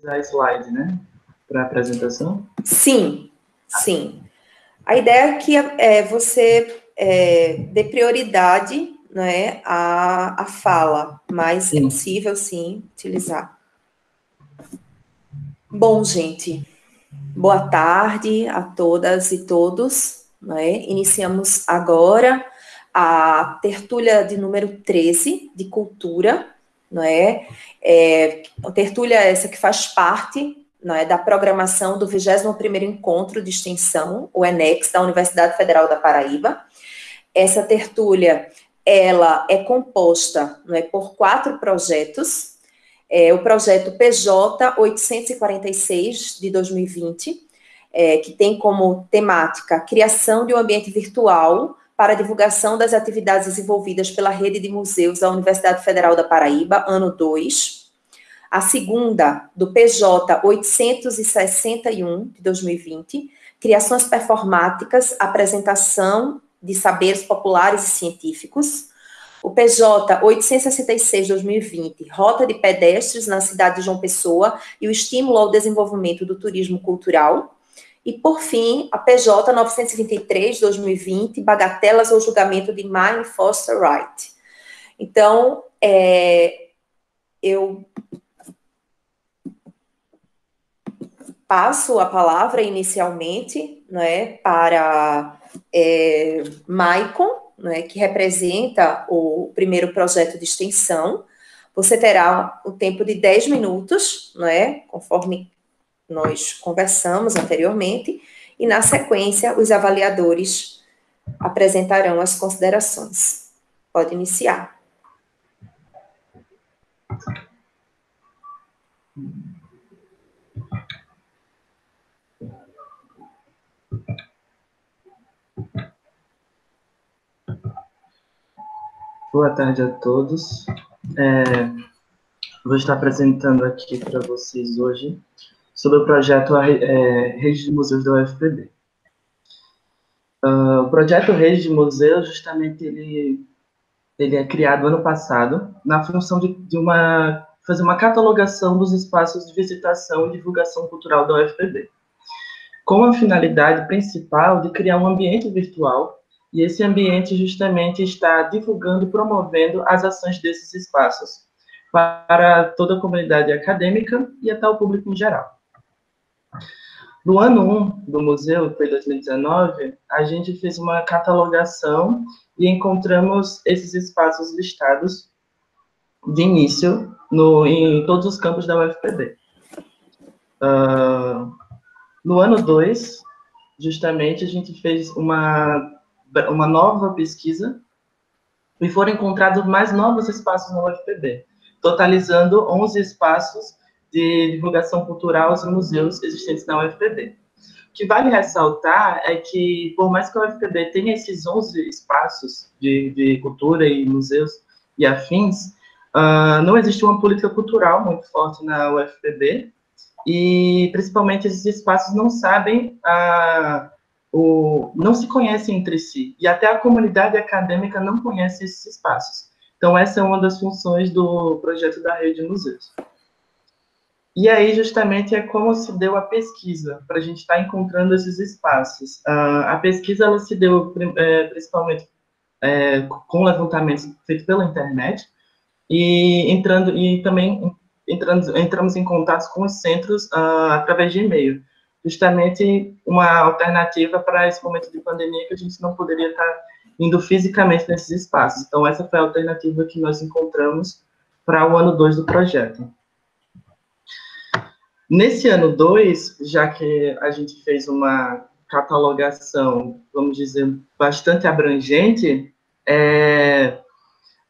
a slide, né? Para a apresentação? Sim, sim. A ideia é que você dê prioridade, né, à fala, mas é possível, sim, utilizar. Bom, gente, boa tarde a todas e todos, né? Iniciamos agora a tertúlia de número 13 de cultura, não é? A tertúlia essa que faz parte, não é, da programação do 21º Encontro de Extensão, o ENEX, da Universidade Federal da Paraíba. Essa tertúlia, ela é composta, não é, por 4 projetos. O projeto PJ 846, de 2020, que tem como temática a criação de um ambiente virtual para a divulgação das atividades desenvolvidas pela rede de museus da Universidade Federal da Paraíba, ano 2. A segunda, do PJ 861, de 2020, criações performáticas, apresentação de saberes populares e científicos. O PJ 866, 2020, Rota de Pedestres na cidade de João Pessoa e o estímulo ao desenvolvimento do turismo cultural. E, por fim, a PJ 923, 2020, Bagatelas ou Julgamento de Mine Foster Wright. Então, eu passo a palavra inicialmente, né, para Maicon, né, que representa o primeiro projeto de extensão. Você terá o tempo de 10 minutos, né, conforme nós conversamos anteriormente, e na sequência os avaliadores apresentarão as considerações. Pode iniciar. Boa tarde a todos. Vou estar apresentando aqui para vocês hoje sobre o projeto Rede de Museus da UFPB. O projeto Rede de Museus, justamente, ele é criado ano passado na função de fazer uma catalogação dos espaços de visitação e divulgação cultural da UFPB, com a finalidade principal de criar um ambiente virtual. E esse ambiente justamente está divulgando e promovendo as ações desses espaços para toda a comunidade acadêmica e até o público em geral. No ano 1 do museu, que foi 2019, a gente fez uma catalogação e encontramos esses espaços listados de início em todos os campos da UFPB. No ano 2, justamente, a gente fez uma nova pesquisa e foram encontrados mais novos espaços na UFPB, totalizando 11 espaços de divulgação cultural e museus existentes na UFPB. O que vale ressaltar é que, por mais que a UFPB tenha esses 11 espaços de cultura e museus e afins, não existe uma política cultural muito forte na UFPB, e principalmente esses espaços não sabem não se conhecem entre si, e até a comunidade acadêmica não conhece esses espaços. Então, essa é uma das funções do projeto da Rede de Museus. E aí, justamente, é como se deu a pesquisa, para a gente estar encontrando esses espaços. A pesquisa, ela se deu principalmente com levantamentos feitos pela internet, e também entramos em contato com os centros através de e-mail. Justamente uma alternativa para esse momento de pandemia que a gente não poderia estar indo fisicamente nesses espaços. Então, essa foi a alternativa que nós encontramos para o ano 2 do projeto. Nesse ano 2, já que a gente fez uma catalogação, vamos dizer, bastante abrangente,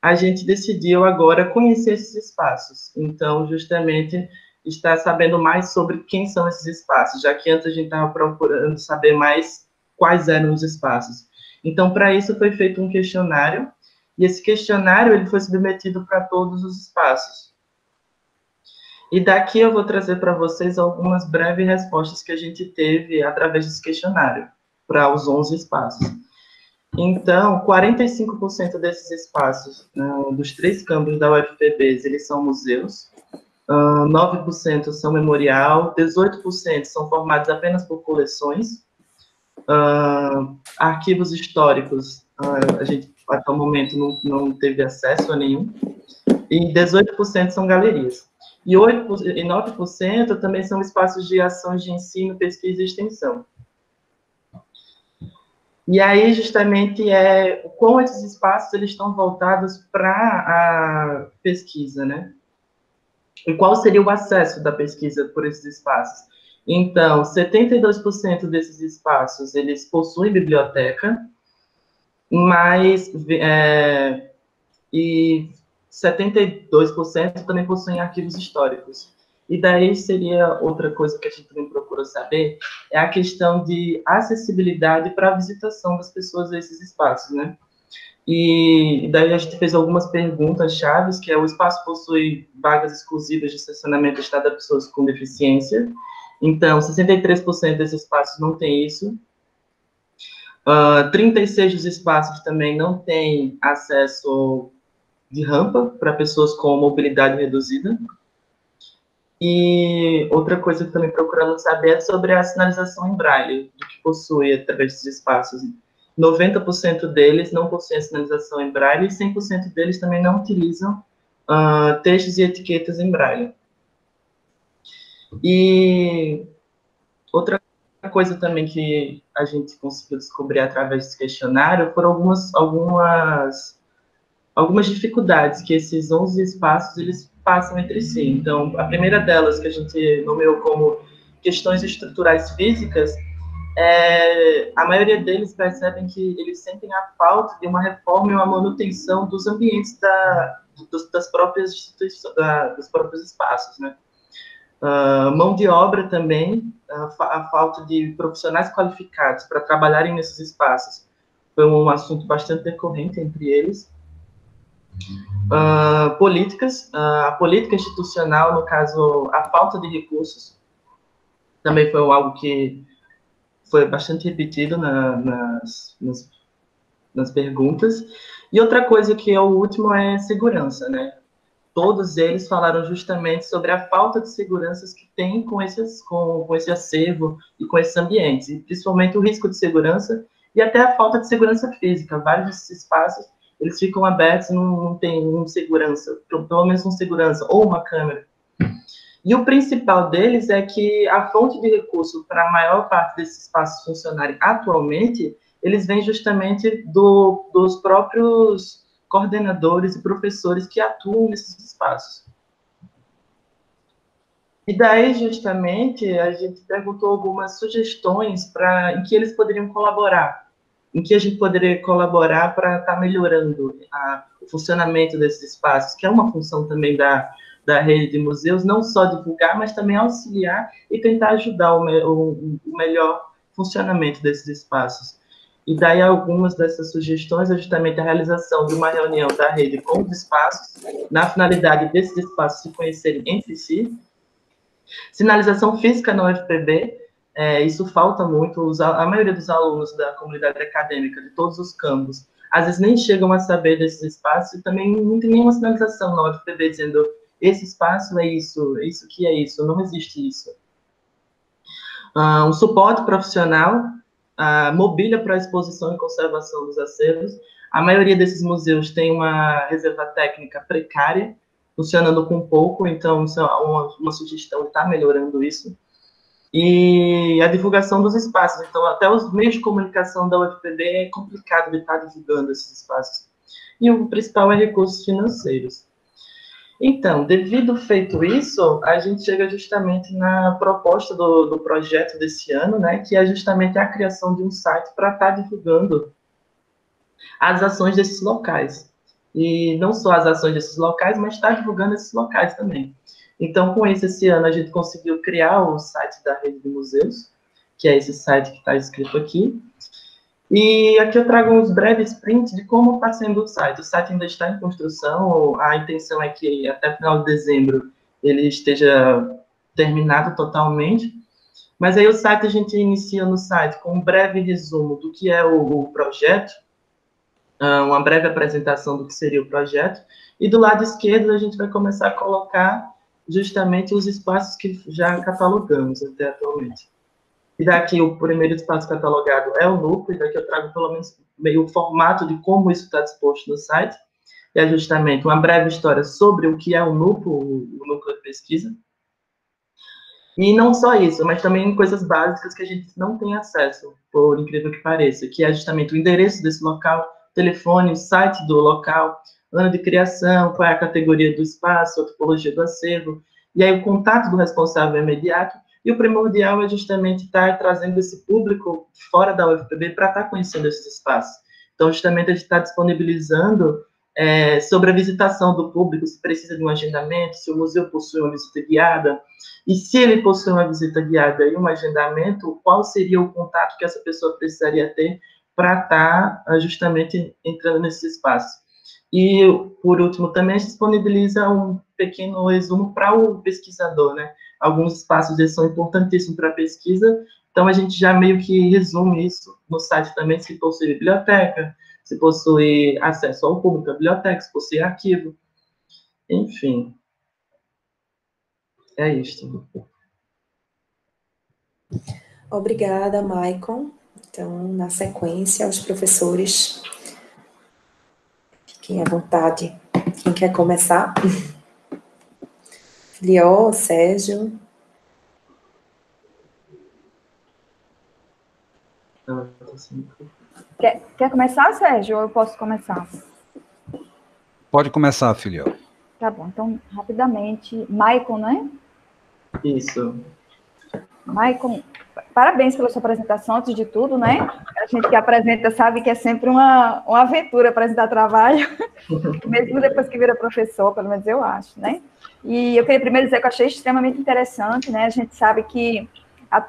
a gente decidiu agora conhecer esses espaços. Então, justamente, estar sabendo mais sobre quem são esses espaços, já que antes a gente estava procurando saber mais quais eram os espaços. Então, para isso, foi feito um questionário, e esse questionário ele foi submetido para todos os espaços. E daqui eu vou trazer para vocês algumas breves respostas que a gente teve através desse questionário, para os 11 espaços. Então, 45% desses espaços, dos 3 campos da UFPB, eles são museus. 9% são memorial, 18% são formados apenas por coleções, arquivos históricos, a gente até o momento não teve acesso a nenhum, e 18% são galerias. E 9% também são espaços de ações de ensino, pesquisa e extensão. E aí, justamente, como esses espaços eles estão voltados para a pesquisa, né? E qual seria o acesso da pesquisa por esses espaços? Então, 72% desses espaços, eles possuem biblioteca, mas e 72% também possuem arquivos históricos. E daí seria outra coisa que a gente também procura saber, é a questão de acessibilidade para a visitação das pessoas a esses espaços, né? E daí a gente fez algumas perguntas chaves, que é: o espaço possui vagas exclusivas de estacionamento destinado a pessoas com deficiência? Então, 63% desses espaços não tem isso. 36 dos espaços também não têm acesso de rampa para pessoas com mobilidade reduzida. E outra coisa que também procuramos saber é sobre a sinalização em braille, do que possui através desses espaços. 90% deles não possuem a sinalização em braille e 100% deles também não utilizam textos e etiquetas em braille. E outra coisa também que a gente conseguiu descobrir através desse questionário foram algumas dificuldades que esses 11 espaços eles passam entre si. Então, a primeira delas, que a gente nomeou como questões estruturais físicas, a maioria deles percebem que eles sentem a falta de uma reforma e uma manutenção dos ambientes das próprias instituições, dos próprios espaços, né? Mão de obra também, a falta de profissionais qualificados para trabalharem nesses espaços foi um assunto bastante recorrente entre eles. Políticas, a política institucional, no caso, a falta de recursos, também foi algo que foi bastante repetido nas perguntas. E outra coisa que é o último é segurança, né? Todos eles falaram justamente sobre a falta de seguranças que tem com esse acervo e com esses ambientes, e principalmente o risco de segurança e até a falta de segurança física. Vários desses espaços, eles ficam abertos, não tem segurança, pelo menos um segurança, ou uma câmera. E o principal deles é que a fonte de recurso para a maior parte desses espaços funcionarem atualmente, eles vêm justamente dos próprios coordenadores e professores que atuam nesses espaços. E daí, justamente, a gente perguntou algumas sugestões em que eles poderiam colaborar, em que a gente poderia colaborar para estar melhorando o funcionamento desses espaços, que é uma função também da rede de museus, não só divulgar, mas também auxiliar e tentar ajudar o melhor funcionamento desses espaços. E daí algumas dessas sugestões é justamente a realização de uma reunião da rede com os espaços, na finalidade desses espaços se conhecerem entre si. Sinalização física na UFPB, isso falta muito. A maioria dos alunos da comunidade acadêmica, de todos os campos, às vezes nem chegam a saber desses espaços, e também não tem nenhuma sinalização na UFPB dizendo: esse espaço é isso que é isso, não existe isso. Um suporte profissional, mobília para exposição e conservação dos acervos. A maioria desses museus tem uma reserva técnica precária, funcionando com pouco, então isso é uma sugestão de estar melhorando isso. E a divulgação dos espaços, então até os meios de comunicação da UFPB é complicado de estar divulgando esses espaços. E o principal é recursos financeiros. Então, devido feito isso, a gente chega justamente na proposta do projeto desse ano, né, que é justamente a criação de um site para estar divulgando as ações desses locais. E não só as ações desses locais, mas estar divulgando esses locais também. Então, com isso, esse ano a gente conseguiu criar o site da Rede de Museus, que é esse site que está escrito aqui. E aqui eu trago uns breves prints de como está sendo o site. O site ainda está em construção, a intenção é que até final de dezembro ele esteja terminado totalmente. Mas aí o site, a gente inicia no site com um breve resumo do que é o projeto, uma breve apresentação do que seria o projeto, e do lado esquerdo a gente vai começar a colocar justamente os espaços que já catalogamos até atualmente. E daqui o primeiro espaço catalogado é o núcleo, e daqui eu trago pelo menos meio o formato de como isso está disposto no site, que é justamente uma breve história sobre o que é o núcleo de pesquisa. E não só isso, mas também coisas básicas que a gente não tem acesso, por incrível que pareça, que é justamente o endereço desse local, telefone, site do local, ano de criação, qual é a categoria do espaço, a tipologia do acervo, e aí o contato do responsável é imediato, e o primordial é justamente estar trazendo esse público fora da UFPB para estar conhecendo esses espaços. Então, justamente, a gente está disponibilizando sobre a visitação do público, se precisa de um agendamento, se o museu possui uma visita guiada, e se ele possui uma visita guiada e um agendamento, qual seria o contato que essa pessoa precisaria ter para estar justamente entrando nesse espaço. E, por último, também a gente disponibiliza um pequeno resumo para o pesquisador, né? Alguns espaços eles são importantíssimos para a pesquisa, então a gente já meio que resume isso no site também, se possui biblioteca, se possui acesso ao público à biblioteca, se possui arquivo, enfim. É isto. Obrigada, Maicon. Então, na sequência, os professores, fiquem à vontade. Quem quer começar? Lió, Sérgio. Quer começar, Sérgio, ou eu posso começar? Pode começar, Filial. Tá bom, então, rapidamente. Maicon, né? Isso. Maicon, parabéns pela sua apresentação, antes de tudo, né? A gente que apresenta sabe que é sempre uma aventura apresentar trabalho, mesmo depois que vira professor, pelo menos eu acho, né? E eu queria primeiro dizer que eu achei extremamente interessante, né? A gente sabe que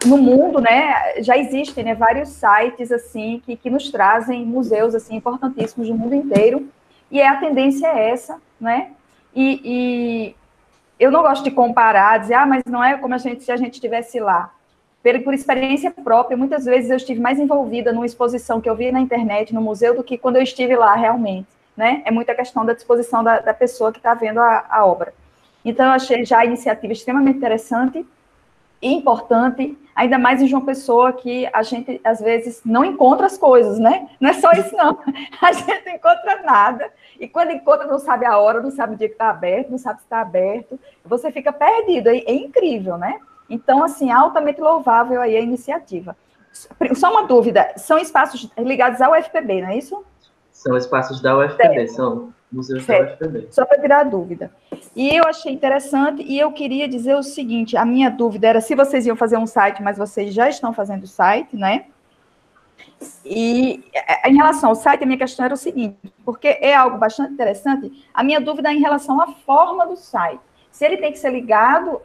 no mundo, né, já existem, né, vários sites, assim, que nos trazem museus, assim, importantíssimos do mundo inteiro, e a tendência é essa, né? E eu não gosto de comparar, dizer, mas não é como se a gente estivesse lá. Por experiência própria, muitas vezes eu estive mais envolvida numa exposição que eu vi na internet, no museu, do que quando eu estive lá realmente, né? É muita questão da disposição da pessoa que está vendo a obra. Então, eu achei já a iniciativa extremamente interessante e importante, ainda mais em João Pessoa, que a gente, às vezes, não encontra as coisas, né? Não é só isso, não. A gente não encontra nada. E quando encontra, não sabe a hora, não sabe o dia que está aberto, não sabe se está aberto. Você fica perdido. É incrível, né? Então, assim, altamente louvável aí a iniciativa. Só uma dúvida, são espaços ligados ao UFPB, não é isso? São espaços da UFPB, são museus da UFPB. Só para tirar a dúvida. E eu achei interessante, e eu queria dizer o seguinte, a minha dúvida era se vocês iam fazer um site, mas vocês já estão fazendo o site, né? E em relação ao site, a minha questão era o seguinte, porque é algo bastante interessante, a minha dúvida é em relação à forma do site. Se ele tem que ser ligado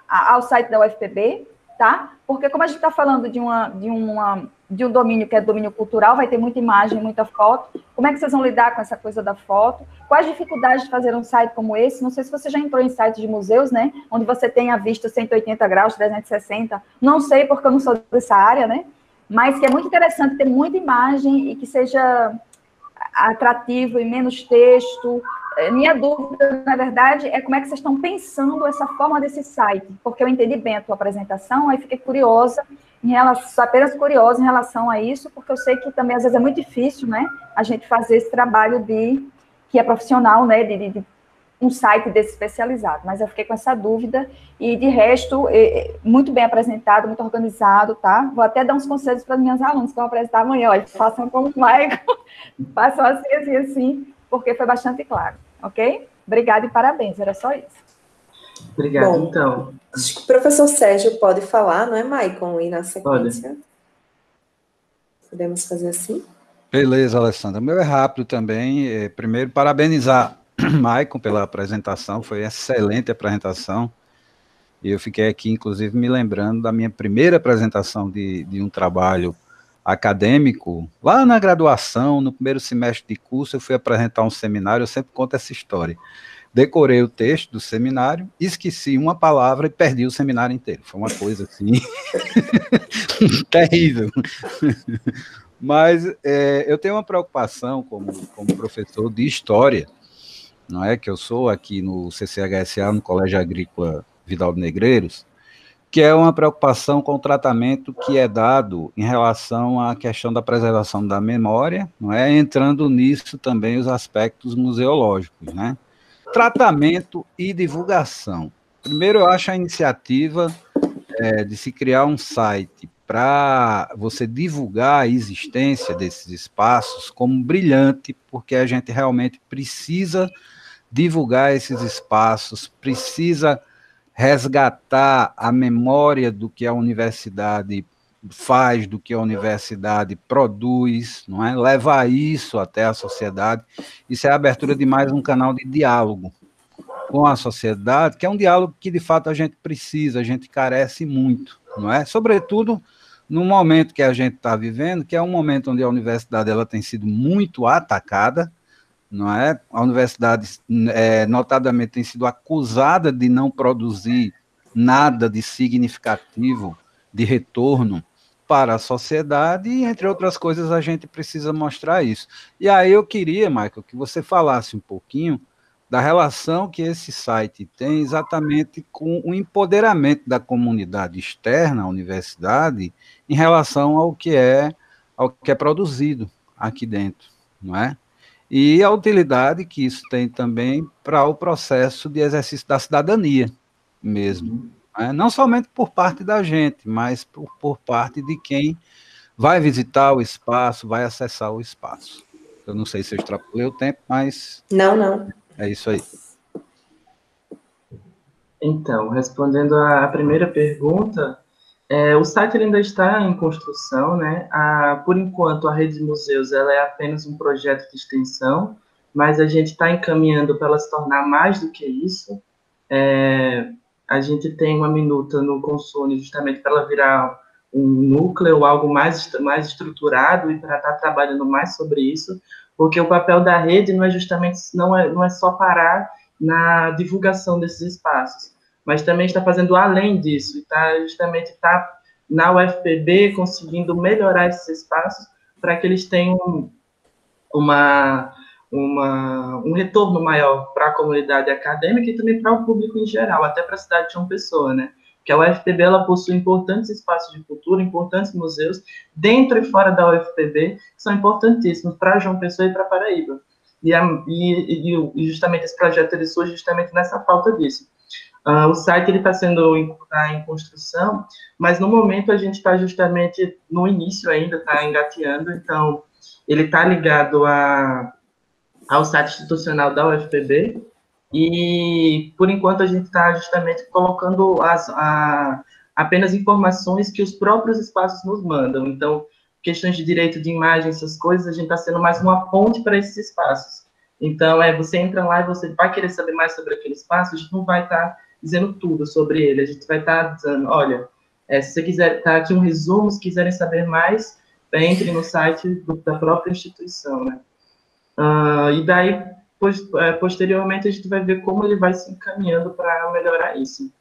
ao site da UFPB, tá? Porque como a gente está falando de um domínio que é domínio cultural, vai ter muita imagem, muita foto, como é que vocês vão lidar com essa coisa da foto? Quais dificuldades de fazer um site como esse? Não sei se você já entrou em sites de museus, né? Onde você tem a vista 180 graus, 360, não sei porque eu não sou dessa área, né? Mas que é muito interessante ter muita imagem e que seja atrativo e menos texto. Minha dúvida, na verdade, é como é que vocês estão pensando essa forma desse site, porque eu entendi bem a tua apresentação, aí fiquei curiosa, apenas curiosa em relação a isso, porque eu sei que também, às vezes, é muito difícil, né, a gente fazer esse trabalho que é profissional, né, de um site desse especializado, mas eu fiquei com essa dúvida, e de resto, muito bem apresentado, muito organizado, tá? Vou até dar uns conselhos para as minhas alunas que vão apresentar amanhã, olha, façam como o Maicon, façam assim, porque foi bastante claro, ok? Obrigada e parabéns, era só isso. Obrigado, então. Acho que o professor Sérgio pode falar, não é, Maicon? E na sequência, podemos fazer assim? Beleza, Alessandra. O meu é rápido também. Primeiro, parabenizar Maicon pela apresentação, foi excelente a apresentação. E eu fiquei aqui, inclusive, me lembrando da minha primeira apresentação de um trabalho acadêmico. Lá na graduação, no primeiro semestre de curso, eu fui apresentar um seminário, eu sempre conto essa história. Decorei o texto do seminário, esqueci uma palavra e perdi o seminário inteiro. Foi uma coisa assim, terrível. Mas eu tenho uma preocupação como professor de história, não é, que eu sou aqui no CCHSA, no Colégio Agrícola Vidal de Negreiros, que é uma preocupação com o tratamento que é dado em relação à questão da preservação da memória, não é, entrando nisso também os aspectos museológicos, né? Tratamento e divulgação. Primeiro, eu acho a iniciativa de se criar um site para você divulgar a existência desses espaços como brilhante, porque a gente realmente precisa divulgar esses espaços, precisa resgatar a memória do que a universidade faz, do que a universidade produz, não é? Levar isso até a sociedade. Isso é a abertura de mais um canal de diálogo com a sociedade, que é um diálogo que de fato a gente precisa, a gente carece muito, não é? Sobretudo no momento que a gente está vivendo, que é um momento onde a universidade ela tem sido muito atacada, não é? A universidade, notadamente, tem sido acusada de não produzir nada de significativo de retorno para a sociedade, e, entre outras coisas, a gente precisa mostrar isso. E aí eu queria, Michael, que você falasse um pouquinho da relação que esse site tem exatamente com o empoderamento da comunidade externa à universidade em relação ao que é produzido aqui dentro, não é? E a utilidade que isso tem também para o processo de exercício da cidadania mesmo. Né? Não somente por parte da gente, mas por parte de quem vai visitar o espaço, vai acessar o espaço. Eu não sei se eu extrapolei o tempo, mas Não. é isso aí. Então, respondendo à primeira pergunta, o site ele ainda está em construção, né? Por enquanto, a rede de museus ela é apenas um projeto de extensão, mas a gente está encaminhando para ela se tornar mais do que isso. A gente tem uma minuta no console justamente para ela virar um núcleo, algo mais estruturado e para estar trabalhando mais sobre isso, porque o papel da rede não é justamente não é só parar na divulgação desses espaços, mas também está fazendo além disso, e está na UFPB conseguindo melhorar esses espaços para que eles tenham uma, um retorno maior para a comunidade acadêmica e também para o público em geral, até para a cidade de João Pessoa, né? Porque a UFPB ela possui importantes espaços de cultura, importantes museus, dentro e fora da UFPB, que são importantíssimos para João Pessoa e para Paraíba. E justamente esse projeto ele surge justamente nessa falta disso. O site está em construção, mas no momento a gente está justamente no início ainda, está engateando, então ele está ligado ao site institucional da UFPB, e por enquanto a gente está justamente colocando apenas informações que os próprios espaços nos mandam. Então, questões de direito de imagem, essas coisas, a gente está sendo mais uma ponte para esses espaços. Então, você entra lá e você vai querer saber mais sobre aquele espaço, a gente não vai estar dizendo tudo sobre ele, a gente vai estar dizendo, olha, se você quiser, tá aqui um resumo, se quiserem saber mais, entre no site da própria instituição, né? E daí, posteriormente, a gente vai ver como ele vai se encaminhando para melhorar isso.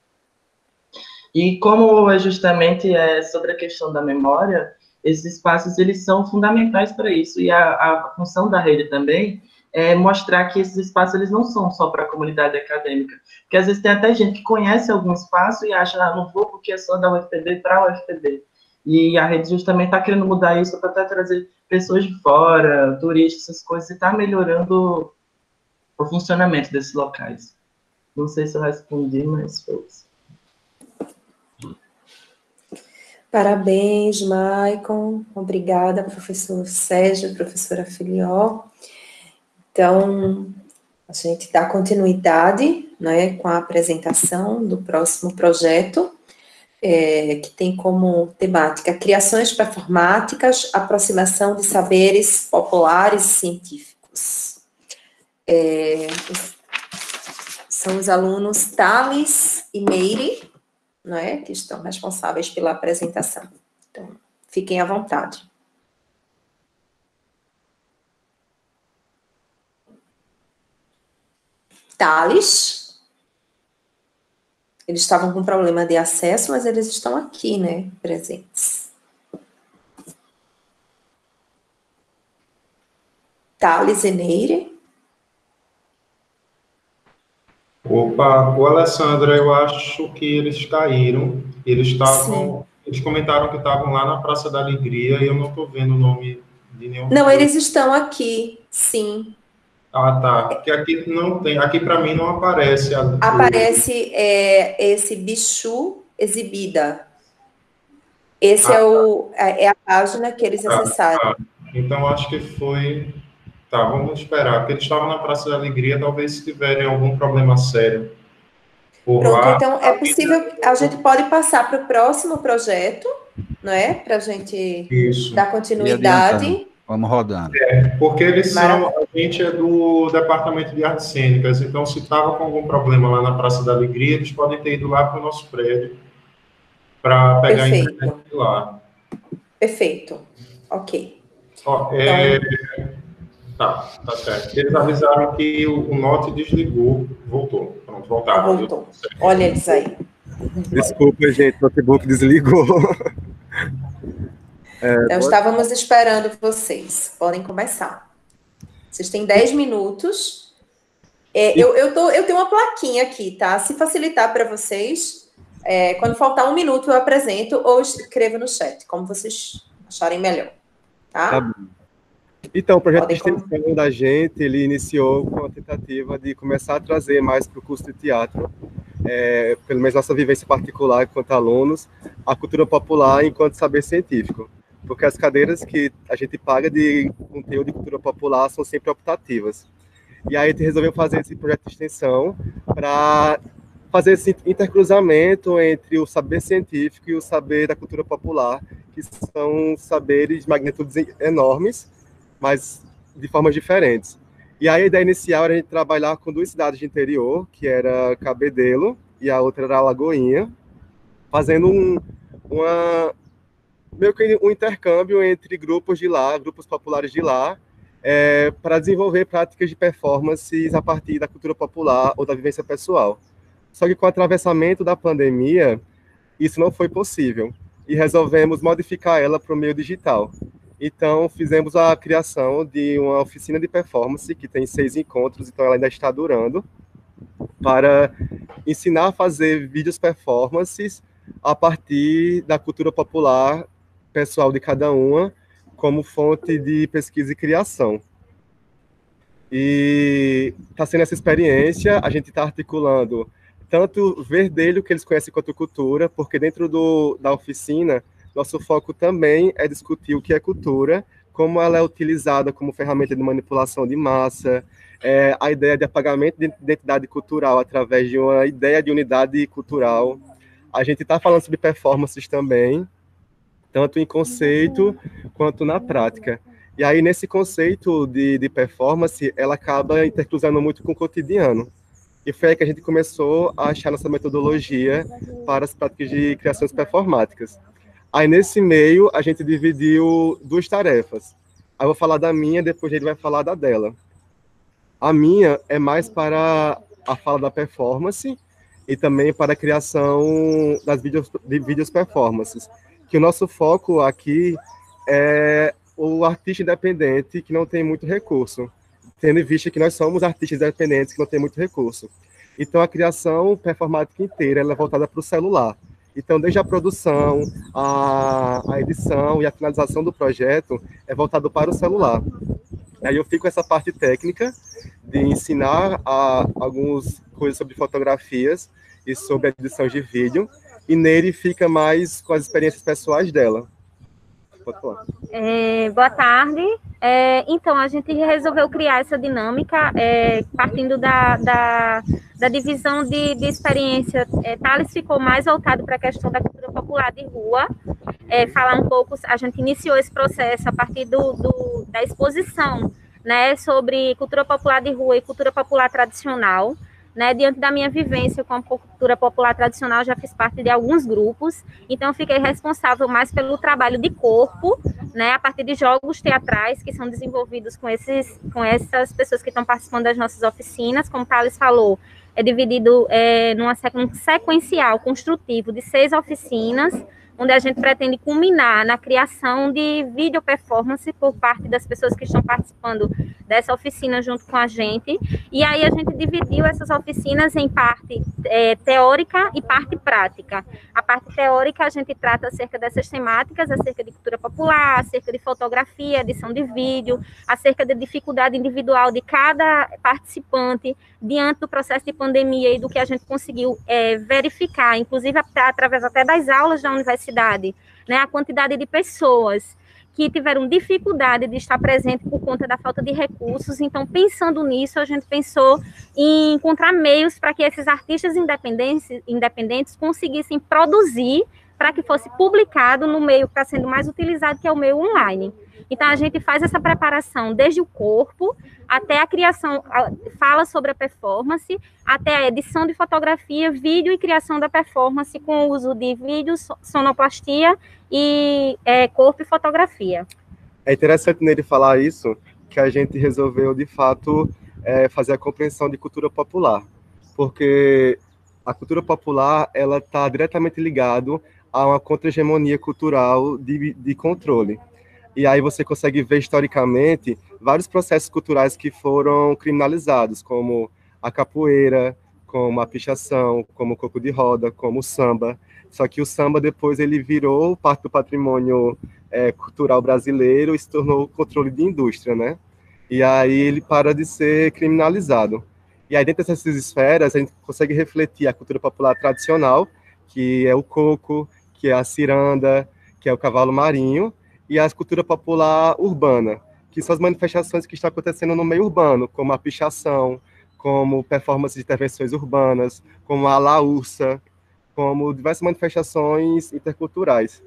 E como justamente sobre a questão da memória, esses espaços eles são fundamentais para isso, e a função da rede também é mostrar que esses espaços eles não são só para a comunidade acadêmica, porque às vezes tem até gente que conhece algum espaço e acha, não vou porque é só da UFPB para a UFPB. E a rede justamente está querendo mudar isso para trazer pessoas de fora, turistas, essas coisas, e está melhorando o funcionamento desses locais. Não sei se eu respondi, mas foi isso. Parabéns, Maicon. Obrigada, professor Sérgio, professora Filió. Então, a gente dá continuidade, né, com a apresentação do próximo projeto, que tem como temática criações performáticas, aproximação de saberes populares e científicos. São os alunos Thales e Meire, né, que estão responsáveis pela apresentação. Então, fiquem à vontade. Thales. Eles estavam com problema de acesso, mas eles estão aqui, né, presentes. Thales e Meire. Opa, o Alessandra, eu acho que eles caíram. Eles comentaram que estavam lá na Praça da Alegria e eu não estou vendo o nome de nenhum. Não, eles estão aqui, sim. Ah, tá. Porque aqui não tem, aqui para mim não aparece. Aparece esse Bichu Exibida. Esse é a página que eles acessaram. Então, acho que foi... Tá, vamos esperar. Porque eles estavam na Praça da Alegria, talvez se tiverem algum problema sério por Pronto, lá. então é possível, a gente pode passar para o próximo projeto, não é? Para a gente dar continuidade. Vamos rodando. Porque eles a gente é do Departamento de Artes Cênicas, então se estava com algum problema lá na Praça da Alegria, eles podem ter ido lá para o nosso prédio para pegar a internet lá. Perfeito. Ok. Tá certo. Eles avisaram que o Note desligou, voltou. Pronto, voltaram. Voltou. Olha eles aí. Desculpa, gente, o notebook desligou. Então, estávamos esperando vocês. Podem começar. Vocês têm 10 minutos. Eu tenho uma plaquinha aqui, tá? Se facilitar para vocês, quando faltar 1 minuto eu apresento ou escrevo no chat, como vocês acharem melhor. Tá bom. Então, o projeto de extensão da gente, ele iniciou com a tentativa de começar a trazer mais para o curso de teatro, pelo menos nossa vivência particular enquanto alunos, a cultura popular enquanto saber científico. Porque as cadeiras que a gente paga de conteúdo de cultura popular são sempre optativas. E aí a gente resolveu fazer esse projeto de extensão para fazer esse intercruzamento entre o saber científico e o saber da cultura popular, que são saberes de magnitudes enormes, mas de formas diferentes. E aí a ideia inicial era a gente trabalhar com 2 cidades de interior, que era Cabedelo e a outra era Alagoinha, fazendo meio que um intercâmbio entre grupos de lá, grupos populares de lá, para desenvolver práticas de performances a partir da cultura popular ou da vivência pessoal. Só que com o atravessamento da pandemia, isso não foi possível, e resolvemos modificar ela para o meio digital. Então, fizemos a criação de uma oficina de performance, que tem 6 encontros, então ela ainda está durando, para ensinar a fazer vídeos performances a partir da cultura popular pessoal de cada uma, como fonte de pesquisa e criação. E está sendo essa experiência, a gente está articulando tanto verdelho, que eles conhecem quanto cultura, porque dentro da oficina, nosso foco também é discutir o que é cultura, como ela é utilizada como ferramenta de manipulação de massa, a ideia de apagamento de identidade cultural através de uma ideia de unidade cultural. A gente está falando sobre performances também, tanto em conceito quanto na prática. E aí, nesse conceito de performance, ela acaba intercruzando muito com o cotidiano. E foi aí que a gente começou a achar nossa metodologia para as práticas de criações performáticas. Aí, nesse meio, a gente dividiu 2 tarefas. Aí eu vou falar da minha, depois ele vai falar da dela. A minha é mais para a fala da performance e também para a criação de vídeos performances. Que o nosso foco aqui é o artista independente que não tem muito recurso, tendo em vista que nós somos artistas independentes que não tem muito recurso. Então, a criação performática inteira ela é voltada para o celular. Então, desde a produção, a edição e a finalização do projeto é voltado para o celular. Aí eu fico com essa parte técnica de ensinar algumas coisas sobre fotografias e sobre a edição de vídeo, e nele fica mais com as experiências pessoais dela. Pode falar. Boa tarde. Então, a gente resolveu criar essa dinâmica partindo da divisão de experiência. Thales ficou mais voltado para a questão da cultura popular de rua, falar um pouco, a gente iniciou esse processo a partir da exposição, né, sobre cultura popular de rua e cultura popular tradicional. Né, diante da minha vivência com a cultura popular tradicional, já fiz parte de alguns grupos, então fiquei responsável mais pelo trabalho de corpo, né, a partir de jogos teatrais que são desenvolvidos com essas pessoas que estão participando das nossas oficinas. Como o Thales falou, é dividido num sequencial construtivo de 6 oficinas, onde a gente pretende culminar na criação de vídeo performance por parte das pessoas que estão participando dessa oficina junto com a gente, e aí a gente dividiu essas oficinas em parte teórica e parte prática. A parte teórica a gente trata acerca dessas temáticas, acerca de cultura popular, acerca de fotografia, edição de vídeo, acerca da dificuldade individual de cada participante diante do processo de pandemia e do que a gente conseguiu verificar, inclusive através até das aulas da universidade, né, a quantidade de pessoas que tiveram dificuldade de estar presente por conta da falta de recursos. Então, pensando nisso, a gente pensou em encontrar meios para que esses artistas independentes conseguissem produzir para que fosse publicado no meio que está sendo mais utilizado, que é o meio online. Então, a gente faz essa preparação desde o corpo até a criação, fala sobre a performance, até a edição de fotografia, vídeo e criação da performance com o uso de vídeo, sonoplastia e corpo e fotografia. É interessante nele falar isso, que a gente resolveu, de fato, fazer a compreensão de cultura popular, porque a cultura popular ela está diretamente ligada a uma contra-hegemonia cultural de controle. E aí você consegue ver, historicamente, vários processos culturais que foram criminalizados, como a capoeira, como a pichação, como o coco de roda, como o samba. Só que o samba, depois, ele virou parte do patrimônio cultural brasileiro e se tornou controle de indústria, né? E aí ele para de ser criminalizado. E aí, dentro dessas esferas, a gente consegue refletir a cultura popular tradicional, que é o coco, que é a ciranda, que é o cavalo marinho, e a cultura popular urbana, que são as manifestações que estão acontecendo no meio urbano, como a pichação, como performance de intervenções urbanas, como a laúça, como diversas manifestações interculturais.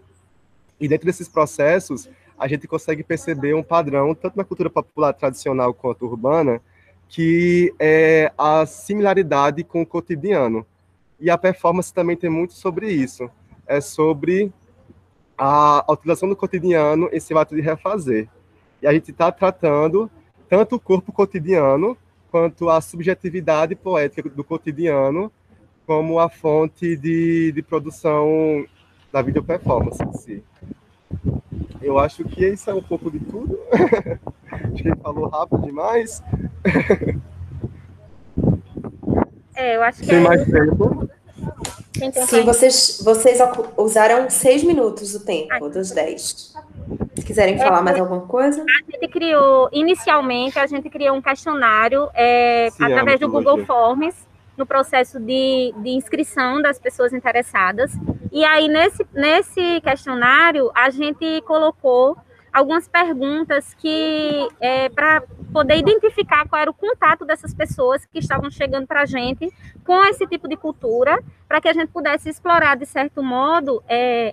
E dentro desses processos, a gente consegue perceber um padrão, tanto na cultura popular tradicional quanto urbana, que é a similaridade com o cotidiano. E a performance também tem muito sobre isso. É sobre a utilização do cotidiano em seu ato de refazer. E a gente está tratando tanto o corpo cotidiano quanto a subjetividade poética do cotidiano como a fonte de produção da video performance em si. Eu acho que isso é um pouco de tudo. Acho que ele falou rápido demais. Eu acho que tem mais tempo. Sim, vocês usaram 6 minutos do tempo, dos 10. Se quiserem falar mais alguma coisa. A gente criou, inicialmente, um questionário através do Google Forms, no processo de inscrição das pessoas interessadas. E aí, nesse questionário, a gente colocou algumas perguntas que para poder identificar qual era o contato dessas pessoas que estavam chegando para a gente com esse tipo de cultura, para que a gente pudesse explorar de certo modo,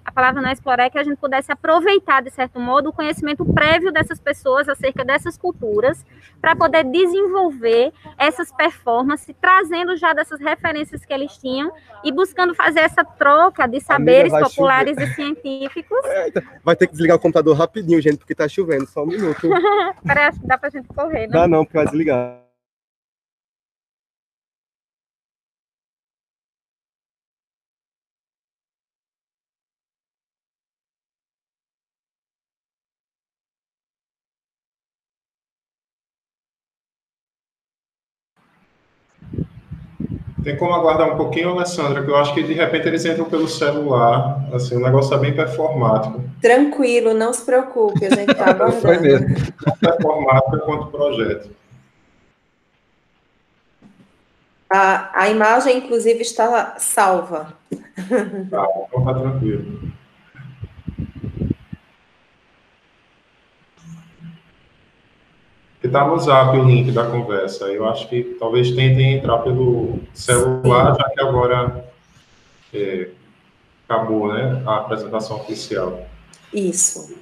a palavra não é explorar, é que a gente pudesse aproveitar de certo modo o conhecimento prévio dessas pessoas acerca dessas culturas, para poder desenvolver essas performances, trazendo já dessas referências que eles tinham e buscando fazer essa troca de saberes populares e científicos. Vai ter que desligar o computador rapidinho, gente, porque tá chovendo, só um minuto. Parece que dá pra gente correr, né? Dá não, porque vai desligar. Tem como aguardar um pouquinho, Alessandra, que eu acho que de repente eles entram pelo celular, assim, o negócio é bem performático. Tranquilo, não se preocupe, a gente está aguardando. Foi mesmo. Tanto performático quanto projeto. A imagem, inclusive, está salva. Tá, então tá tranquilo. Que tá no zap o link da conversa. Eu acho que talvez tentem entrar pelo celular, já que agora acabou, né, a apresentação oficial. Isso.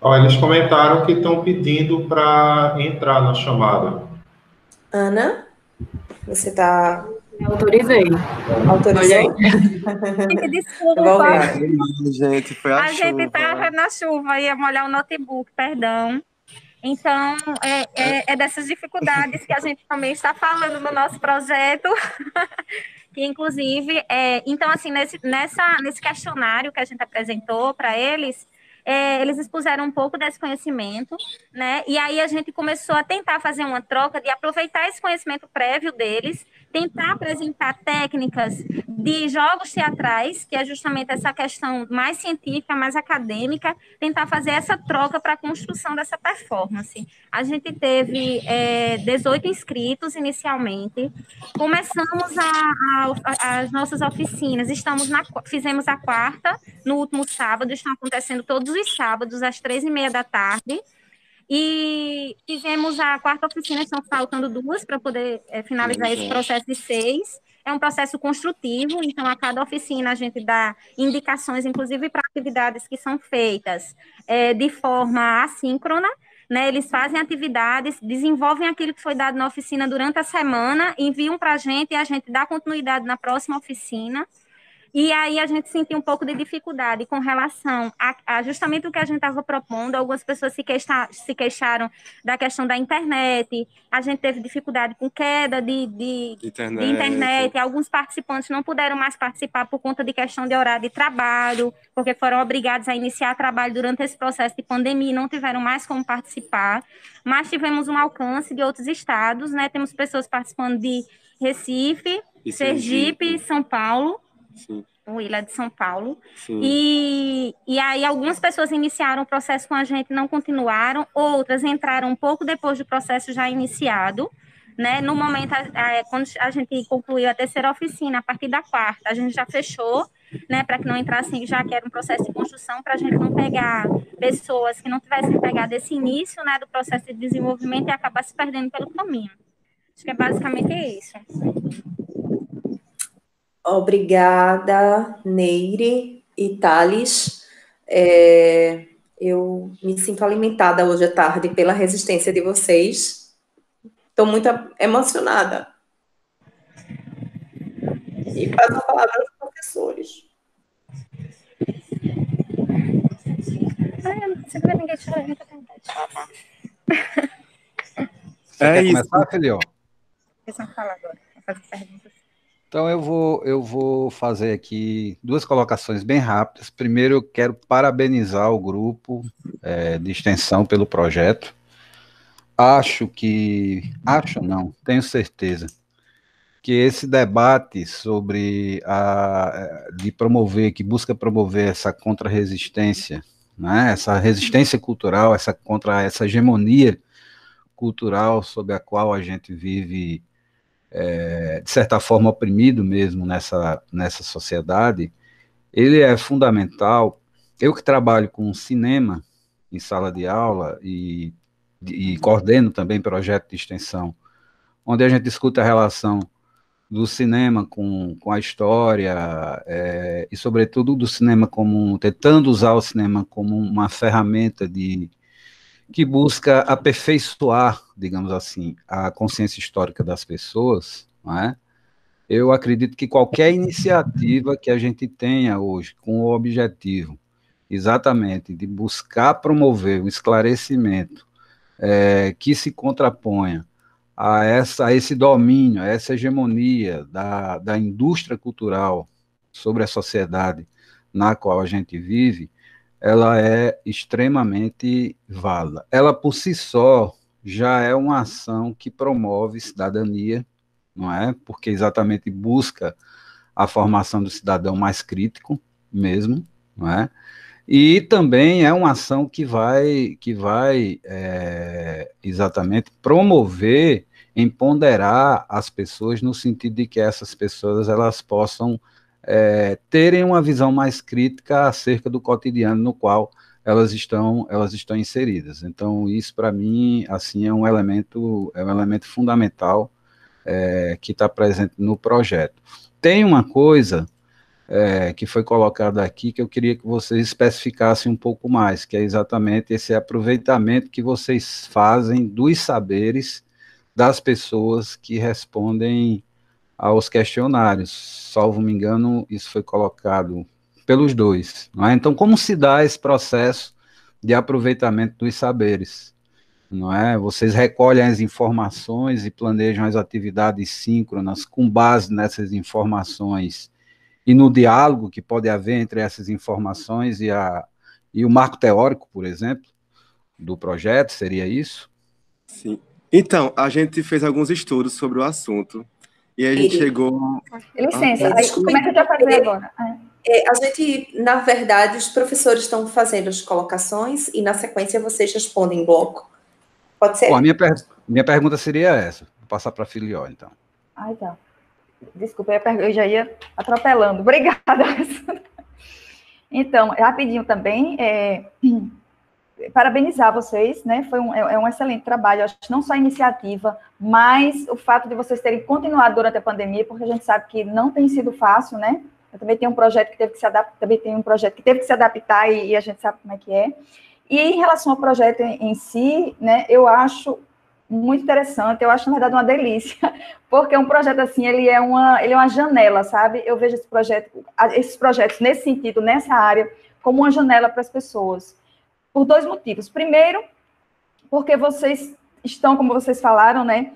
Ó, eles comentaram que estão pedindo para entrar na chamada. Ana, você está... Autorizei. Autorizou? Desculpa. Gente, foi a gente estava na chuva, ia molhar o notebook, perdão. Então, é dessas dificuldades que a gente também está falando no nosso projeto. Que, inclusive, então, assim, nesse questionário que a gente apresentou para eles, eles expuseram um pouco desse conhecimento, né? E aí a gente começou a tentar fazer uma troca de aproveitar esse conhecimento prévio deles, tentar apresentar técnicas de jogos teatrais, que é justamente essa questão mais científica, mais acadêmica, tentar fazer essa troca para a construção dessa performance. A gente teve 18 inscritos inicialmente, começamos as nossas oficinas, fizemos a quarta, no último sábado, estão acontecendo todos os sábados, às 3h30 da tarde, e fizemos a quarta oficina, estão faltando 2 para poder finalizar esse processo de 6. É um processo construtivo, então a cada oficina a gente dá indicações, inclusive para atividades que são feitas de forma assíncrona, né? Eles fazem atividades, desenvolvem aquilo que foi dado na oficina durante a semana, enviam para a gente e a gente dá continuidade na próxima oficina. E aí a gente sentiu um pouco de dificuldade com relação a justamente o que a gente estava propondo. Algumas pessoas se queixaram da questão da internet, a gente teve dificuldade com queda de internet. Alguns participantes não puderam mais participar por conta de questão de horário de trabalho, porque foram obrigados a iniciar trabalho durante esse processo de pandemia e não tiveram mais como participar. Mas tivemos um alcance de outros estados, né? Temos pessoas participando de Recife, Sergipe, São Paulo. Sim. O Ilha de São Paulo. E aí algumas pessoas iniciaram o processo com a gente, não continuaram, outras entraram um pouco depois do processo já iniciado, né? No momento, quando a gente concluiu a terceira oficina, a partir da quarta, a gente já fechou, né, para que não entrassem, já que era um processo de construção, para a gente não pegar pessoas que não tivessem pegado esse início, né, do processo de desenvolvimento e acabar se perdendo pelo caminho. Acho que é basicamente isso. Obrigada, Neire e Thales. Eu me sinto alimentada hoje à tarde pela resistência de vocês. Estou muito emocionada. E passo a palavra aos professores. Eu não consigo ver ninguém chorando. Você quer começar, Felipe? Deixa eu falar agora. Vou fazer perguntas. Então, eu vou fazer aqui 2 colocações bem rápidas. Primeiro, eu quero parabenizar o grupo de extensão pelo projeto. Tenho certeza que esse debate sobre que busca promover essa contra-resistência, né, essa resistência cultural, contra essa hegemonia cultural sob a qual a gente vive, de certa forma, oprimido mesmo nessa sociedade, ele é fundamental. Eu que trabalho com cinema em sala de aula e coordeno também projeto de extensão, onde a gente discute a relação do cinema com a história, e, sobretudo, do cinema tentando usar o cinema como uma ferramenta que busca aperfeiçoar, digamos assim, a consciência histórica das pessoas, não é? Eu acredito que qualquer iniciativa que a gente tenha hoje com o objetivo, exatamente, de buscar promover o esclarecimento que se contraponha a esse domínio, a essa hegemonia da indústria cultural sobre a sociedade na qual a gente vive, ela é extremamente válida. Ela, por si só, já é uma ação que promove cidadania, não é? Porque exatamente busca a formação do cidadão mais crítico mesmo, não é? E também é uma ação que vai exatamente promover, empoderar as pessoas no sentido de que essas pessoas elas possam terem uma visão mais crítica acerca do cotidiano no qual elas estão inseridas. Então, isso, para mim, assim, é um elemento fundamental que está presente no projeto. Tem uma coisa que foi colocado aqui, que eu queria que vocês especificassem um pouco mais, que é exatamente esse aproveitamento que vocês fazem dos saberes das pessoas que respondem aos questionários. Salvo me engano, isso foi colocado pelos dois, não é? Então, como se dá esse processo de aproveitamento dos saberes? Não é? Vocês recolhem as informações e planejam as atividades síncronas com base nessas informações e no diálogo que pode haver entre essas informações e o marco teórico, por exemplo, do projeto, seria isso? Sim. Então, a gente fez alguns estudos sobre o assunto e a gente chegou... Licença, aí, como é que eu já fazer agora? A gente, na verdade, os professores estão fazendo as colocações e, na sequência, vocês respondem em bloco. Pode ser? Bom, minha pergunta seria essa. Vou passar para a Filiol, então. Tá. Desculpa, eu já ia atropelando. Obrigada. Então, rapidinho também, parabenizar vocês, né? Foi um excelente trabalho. Acho que não só a iniciativa, mas o fato de vocês terem continuado durante a pandemia, porque a gente sabe que não tem sido fácil, né? Eu também tenho um projeto que teve que se adaptar, também tem um projeto que teve que se adaptar e a gente sabe como é que é. E em relação ao projeto em si, né? Eu acho muito interessante, eu acho, na verdade, uma delícia, porque um projeto assim, ele é uma janela, sabe? Eu vejo esses projetos nesse sentido, nessa área, como uma janela para as pessoas, por dois motivos. Primeiro, porque vocês estão, como vocês falaram, né,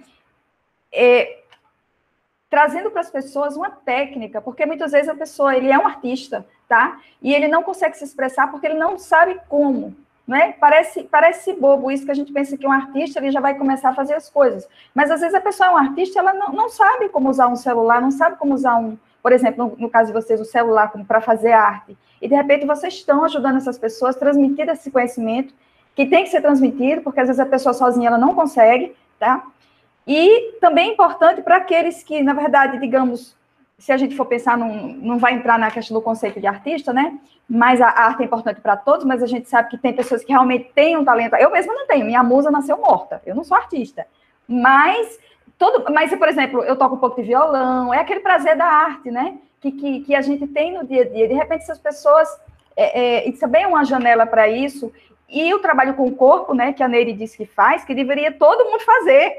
trazendo para as pessoas uma técnica, porque muitas vezes a pessoa, ele é um artista, tá? E ele não consegue se expressar porque ele não sabe como. Né? Parece bobo isso, que a gente pensa que um artista ele já vai começar a fazer as coisas, mas às vezes a pessoa é um artista, ela não sabe como usar um celular, não sabe como usar por exemplo, no caso de vocês, o celular para fazer arte, e de repente vocês estão ajudando essas pessoas a transmitir esse conhecimento, que tem que ser transmitido, porque às vezes a pessoa sozinha ela não consegue, tá? E também é importante para aqueles que, na verdade, digamos, se a gente for pensar, não vai entrar na questão do conceito de artista, né? Mas a arte é importante para todos, mas a gente sabe que tem pessoas que realmente têm um talento. Eu mesma não tenho, minha musa nasceu morta, eu não sou artista. Mas, por exemplo, eu toco um pouco de violão, é aquele prazer da arte, né? Que a gente tem no dia a dia. De repente, essas pessoas, isso também é uma janela para isso. E o trabalho com o corpo, né? Que a Neire disse que faz, que deveria todo mundo fazer.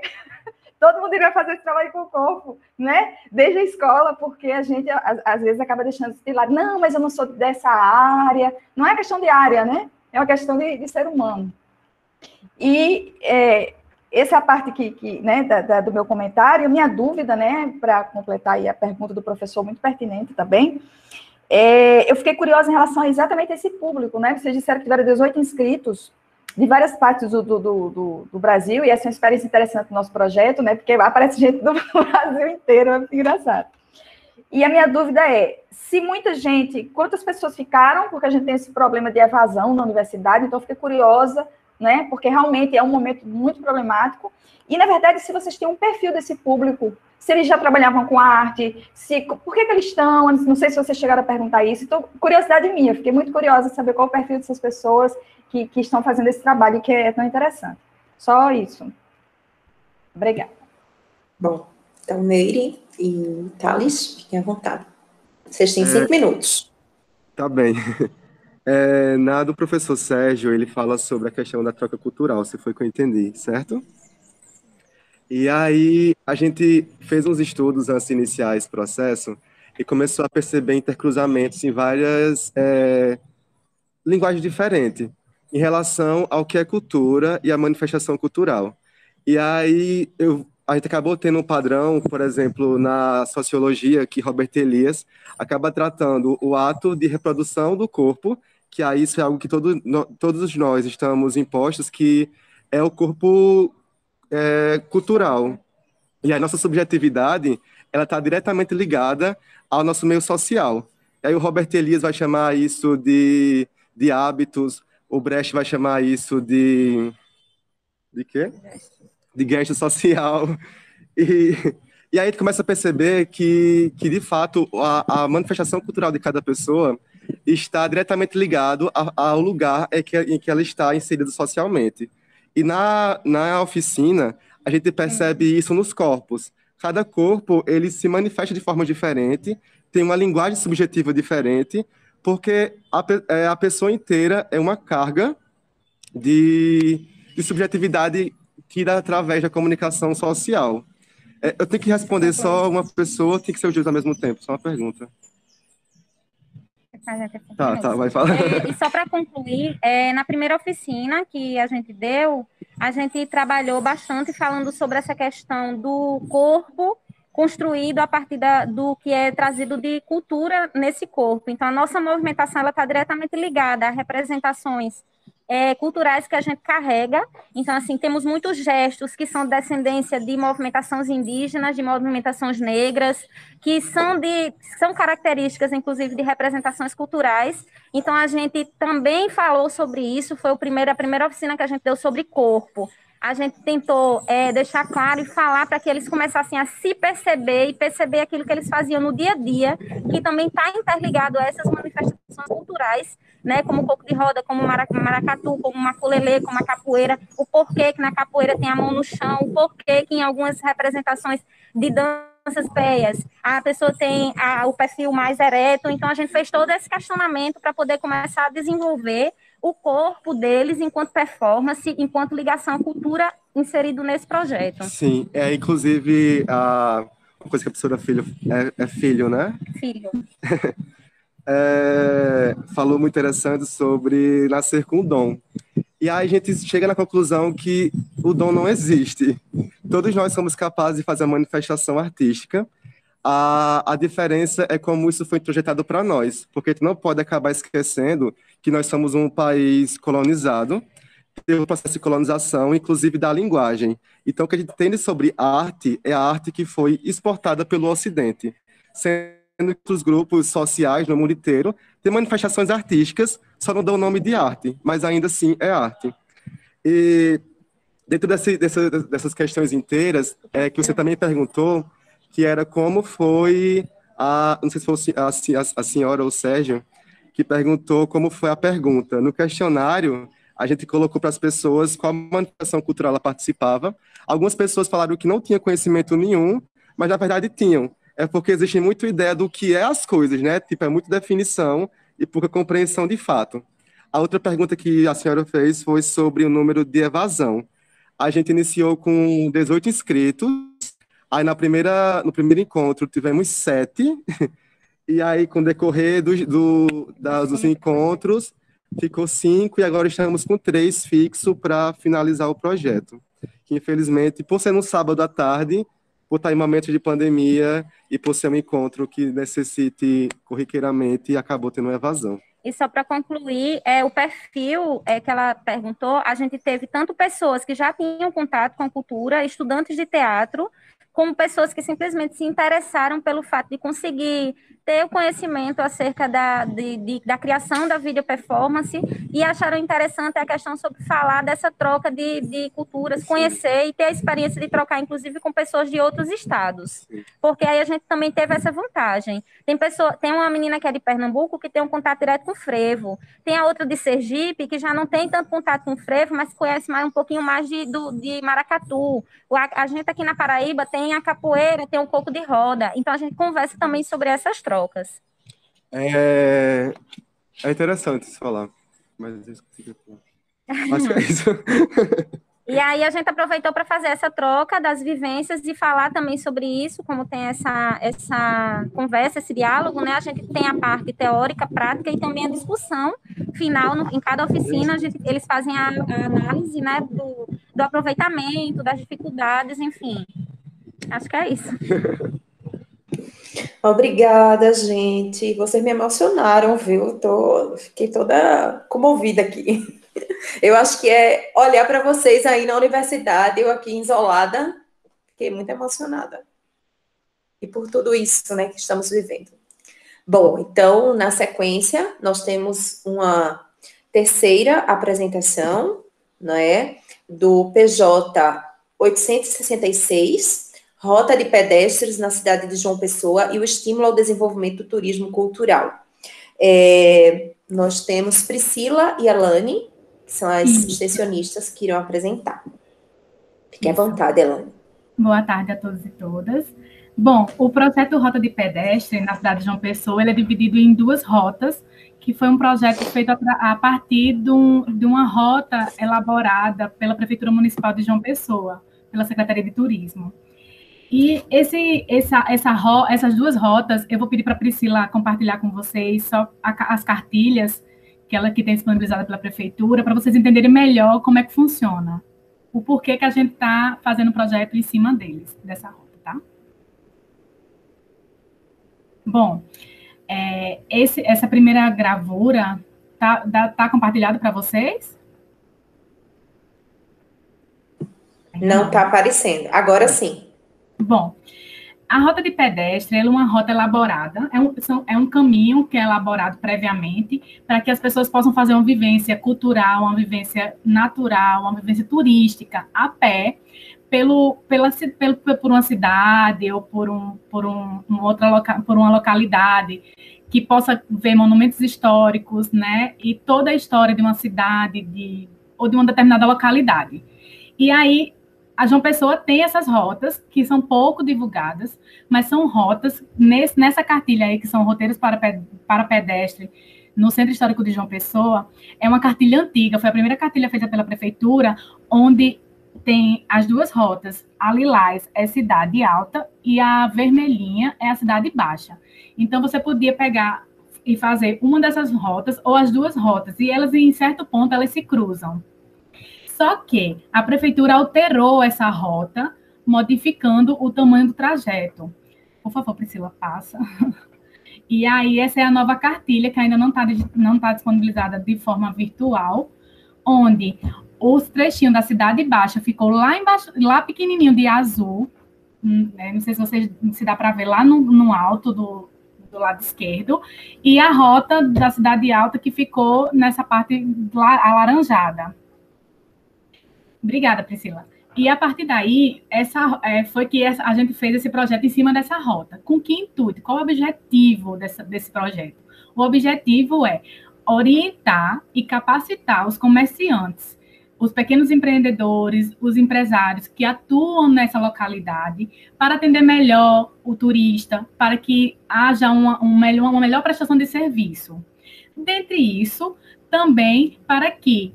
Todo mundo iria fazer esse trabalho com o corpo, né? Desde a escola, porque a gente, às vezes, acaba deixando de lado. Não, mas eu não sou dessa área. Não é questão de área, né? É uma questão de ser humano. E essa é a parte né, do meu comentário. Minha dúvida, né, para completar aí a pergunta do professor, muito pertinente também, eu fiquei curiosa em relação a exatamente esse público, né? Vocês disseram que tiveram 18 inscritos, de várias partes do Brasil, e essa é uma experiência interessante do nosso projeto, né, porque aparece gente do Brasil inteiro, é muito engraçado. E a minha dúvida é, se muita gente, quantas pessoas ficaram, porque a gente tem esse problema de evasão na universidade, então eu fiquei curiosa, né, porque realmente é um momento muito problemático, e, na verdade, se vocês têm um perfil desse público, se eles já trabalhavam com arte, por que eles estão, não sei se vocês chegaram a perguntar isso, então, curiosidade minha, fiquei muito curiosa de saber qual o perfil dessas pessoas que estão fazendo esse trabalho, que é tão interessante. Só isso. Obrigada. Bom, então, Neire e Thales, fiquem à vontade. Vocês têm 5 minutos. Tá bem. Na do professor Sérgio, ele fala sobre a questão da troca cultural, se foi que eu entendi, certo? E aí, a gente fez uns estudos antes de iniciar esse processo e começou a perceber intercruzamentos em várias linguagens diferentes em relação ao que é cultura e a manifestação cultural. E aí, a gente acabou tendo um padrão, por exemplo, na sociologia, que Robert Elias acaba tratando o ato de reprodução do corpo, que aí isso é algo que todos nós estamos impostos, que é o corpo cultural. E a nossa subjetividade, ela está diretamente ligada ao nosso meio social. E aí o Robert Elias vai chamar isso de hábitos, o Brecht vai chamar isso de quê? De gesto social. E aí a gente começa a perceber que de fato, a manifestação cultural de cada pessoa está diretamente ligado ao lugar em que ela está inserida socialmente. E na oficina, a gente percebe isso nos corpos. cada corpo ele se manifesta de forma diferente, tem uma linguagem subjetiva diferente, porque a pessoa inteira é uma carga de subjetividade que dá através da comunicação social. Eu tenho que responder só uma pessoa, tem que ser os dois ao mesmo tempo, só uma pergunta. Tá, vai falar. E só para concluir, na primeira oficina que a gente deu, a gente trabalhou bastante falando sobre essa questão do corpo construído a partir do que é trazido de cultura nesse corpo. Então, a nossa movimentação está diretamente ligada a representações culturais que a gente carrega. Então, assim, temos muitos gestos que são descendência de movimentações indígenas, de movimentações negras, que são características, inclusive, de representações culturais. Então, a gente também falou sobre isso, foi a primeira oficina que a gente deu sobre corpo. A gente tentou deixar claro e falar para que eles começassem a se perceber e perceber aquilo que eles faziam no dia a dia, que também está interligado a essas manifestações culturais, né, como o coco de roda, como o maracatu, como o maculelê, como a capoeira, o porquê que na capoeira tem a mão no chão, o porquê que em algumas representações de danças peias a pessoa tem o perfil mais ereto. Então, a gente fez todo esse questionamento para poder começar a desenvolver o corpo deles enquanto performance, enquanto ligação à cultura inserido nesse projeto. Sim, inclusive, uma coisa que a professora Filho, Filho, né? Filho. Falou muito interessante sobre nascer com o dom. E aí a gente chega na conclusão que o dom não existe. Todos nós somos capazes de fazer a manifestação artística. A diferença é como isso foi projetado para nós, porque a gente não pode acabar esquecendo que nós somos um país colonizado, teve um processo de colonização, inclusive da linguagem. Então, o que a gente entende sobre arte é a arte que foi exportada pelo Ocidente, sendo que os grupos sociais no mundo inteiro têm manifestações artísticas, só não dão o nome de arte, mas ainda assim é arte. E dentro dessas questões inteiras, que você também perguntou, que era como foi não sei se foi a senhora ou o Sérgio, que perguntou como foi a pergunta. No questionário, a gente colocou para as pessoas qual manifestação cultural ela participava. Algumas pessoas falaram que não tinham conhecimento nenhum, mas na verdade tinham. É porque existe muita ideia do que é as coisas, né? Tipo, é muita definição e pouca compreensão de fato. A outra pergunta que a senhora fez foi sobre o número de evasão. A gente iniciou com 18 inscritos, aí no primeiro encontro tivemos 7, e aí com o decorrer dos encontros ficou 5, e agora estamos com 3 fixos para finalizar o projeto. Que infelizmente, por ser no sábado à tarde, por estar em momento de pandemia e por ser um encontro que necessite corriqueiramente, acabou tendo uma evasão. E só para concluir, o perfil que ela perguntou, a gente teve tanto pessoas que já tinham contato com a cultura, estudantes de teatro, como pessoas que simplesmente se interessaram pelo fato de conseguir ter o conhecimento acerca da criação da video performance e acharam interessante a questão sobre falar dessa troca de culturas, conhecer e ter a experiência de trocar, inclusive, com pessoas de outros estados. Porque aí a gente também teve essa vantagem. Tem uma menina que é de Pernambuco que tem um contato direto com o frevo. Tem a outra de Sergipe que já não tem tanto contato com o frevo, mas conhece um pouquinho mais de maracatu. A gente aqui na Paraíba tem a capoeira, tem um coco de roda. Então, a gente conversa também sobre essas trocas. É interessante isso falar, mas eu esqueci. Acho que é isso. E aí a gente aproveitou para fazer essa troca das vivências e falar também sobre isso, como tem essa conversa, esse diálogo, né? A gente tem a parte teórica, prática e também a discussão final. Em cada oficina, eles fazem a análise, né, do aproveitamento, das dificuldades, enfim. Acho que é isso. Obrigada, gente. Vocês me emocionaram, viu? Fiquei toda comovida aqui. Eu acho que é olhar para vocês aí na universidade, eu aqui isolada, fiquei muito emocionada. E por tudo isso, né, que estamos vivendo. Bom, então, na sequência, nós temos uma terceira apresentação, né, do PJ 866, Rota de Pedestres na cidade de João Pessoa e o estímulo ao desenvolvimento do turismo cultural. Nós temos Priscila e Elane, que são as extensionistas que irão apresentar. Fique à vontade, Elane. Boa tarde a todos e todas. Bom, o projeto Rota de Pedestre na cidade de João Pessoa, ele é dividido em 2 rotas, que foi um projeto feito a partir de uma rota elaborada pela Prefeitura Municipal de João Pessoa, pela Secretaria de Turismo. E essas 2 rotas, eu vou pedir para a Priscila compartilhar com vocês só as cartilhas que ela que tem disponibilizada pela Prefeitura, para vocês entenderem melhor como é que funciona, o porquê que a gente está fazendo o projeto em cima deles, dessa rota, tá? Bom, essa primeira gravura tá compartilhado para vocês? Não está aparecendo. Agora sim. Bom, a rota de pedestre é uma rota elaborada, é um caminho que é elaborado previamente para que as pessoas possam fazer uma vivência cultural, uma vivência natural, uma vivência turística a pé, por uma cidade ou por uma localidade que possa ver monumentos históricos, né, e toda a história de uma cidade ou de uma determinada localidade. E aí, a João Pessoa tem essas rotas, que são pouco divulgadas, mas são rotas, nessa cartilha aí, que são roteiros para pedestre, no Centro Histórico de João Pessoa, é uma cartilha antiga, foi a primeira cartilha feita pela Prefeitura, onde tem as 2 rotas, a lilás é Cidade Alta e a vermelhinha é a Cidade Baixa. Então, você podia pegar e fazer uma dessas rotas, ou as 2 rotas, e elas, em certo ponto, elas se cruzam. Só que a Prefeitura alterou essa rota, modificando o tamanho do trajeto. Por favor, Priscila, passa. E aí, essa é a nova cartilha, que ainda não tá disponibilizada de forma virtual, onde os trechinhos da Cidade Baixa ficou lá embaixo, lá pequenininho de azul, né? Não sei se dá para ver lá no alto do lado esquerdo, e a rota da Cidade Alta que ficou nessa parte alaranjada. Obrigada, Priscila. E a partir daí, foi que a gente fez esse projeto em cima dessa rota. Com que intuito? Qual o objetivo desse projeto? O objetivo é orientar e capacitar os comerciantes, os pequenos empreendedores, os empresários que atuam nessa localidade, para atender melhor o turista, para que haja uma melhor prestação de serviço. Dentre isso, também para que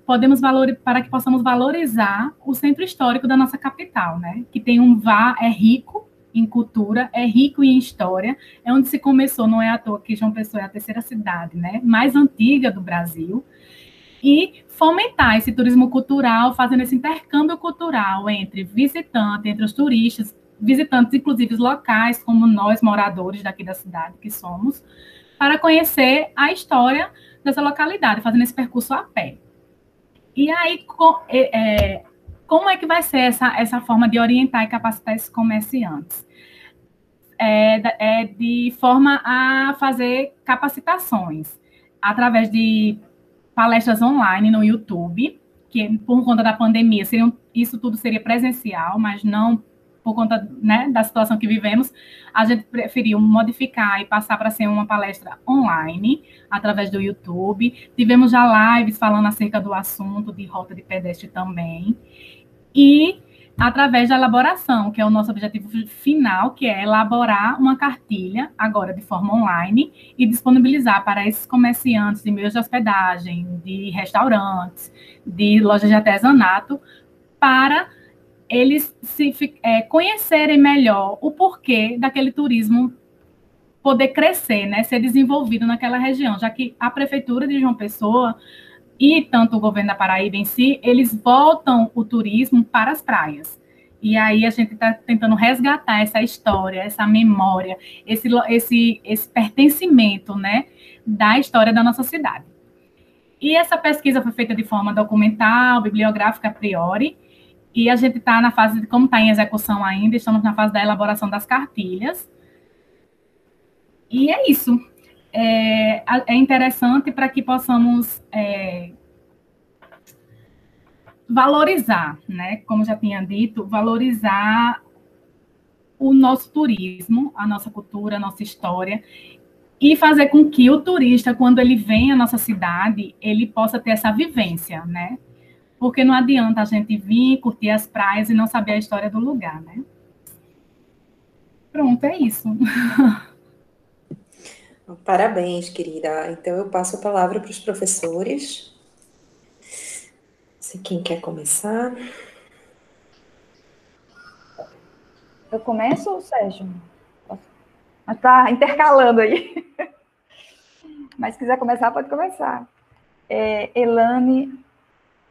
possamos valorizar o centro histórico da nossa capital, né? Que é rico em cultura, é rico em história, é onde se começou, não é à toa que João Pessoa é a 3ª cidade, né, mais antiga do Brasil, e fomentar esse turismo cultural, fazendo esse intercâmbio cultural entre os turistas, visitantes, inclusive locais, como nós, moradores daqui da cidade que somos, para conhecer a história dessa localidade, fazendo esse percurso a pé. E aí, como é que vai ser essa forma de orientar e capacitar esses comerciantes? De forma a fazer capacitações, através de palestras online no YouTube, que por conta da pandemia, isso tudo seria presencial, mas não por conta, né, da situação que vivemos, a gente preferiu modificar e passar para ser uma palestra online, através do YouTube. Tivemos já lives falando acerca do assunto de rota de pedestre também. E através da elaboração, que é o nosso objetivo final, que é elaborar uma cartilha, agora de forma online, e disponibilizar para esses comerciantes de meios de hospedagem, de restaurantes, de lojas de artesanato, para eles conhecerem melhor o porquê daquele turismo poder crescer, né, ser desenvolvido naquela região, já que a Prefeitura de João Pessoa e tanto o governo da Paraíba em si, eles voltam o turismo para as praias. E aí a gente está tentando resgatar essa história, essa memória, esse pertencimento, né, da história da nossa cidade. E essa pesquisa foi feita de forma documental, bibliográfica a priori, e a gente está na fase, como está em execução ainda, estamos na fase da elaboração das cartilhas. E é isso. É interessante para que possamos valorizar, né? Como já tinha dito, valorizar o nosso turismo, a nossa cultura, a nossa história, e fazer com que o turista, quando ele vem à nossa cidade, ele possa ter essa vivência, né? Porque não adianta a gente vir, curtir as praias e não saber a história do lugar, né? Pronto, é isso. Parabéns, querida. Então, eu passo a palavra para os professores. Se quem quer começar. Eu começo, Sérgio? Tá intercalando aí. Mas se quiser começar, pode começar. Elane.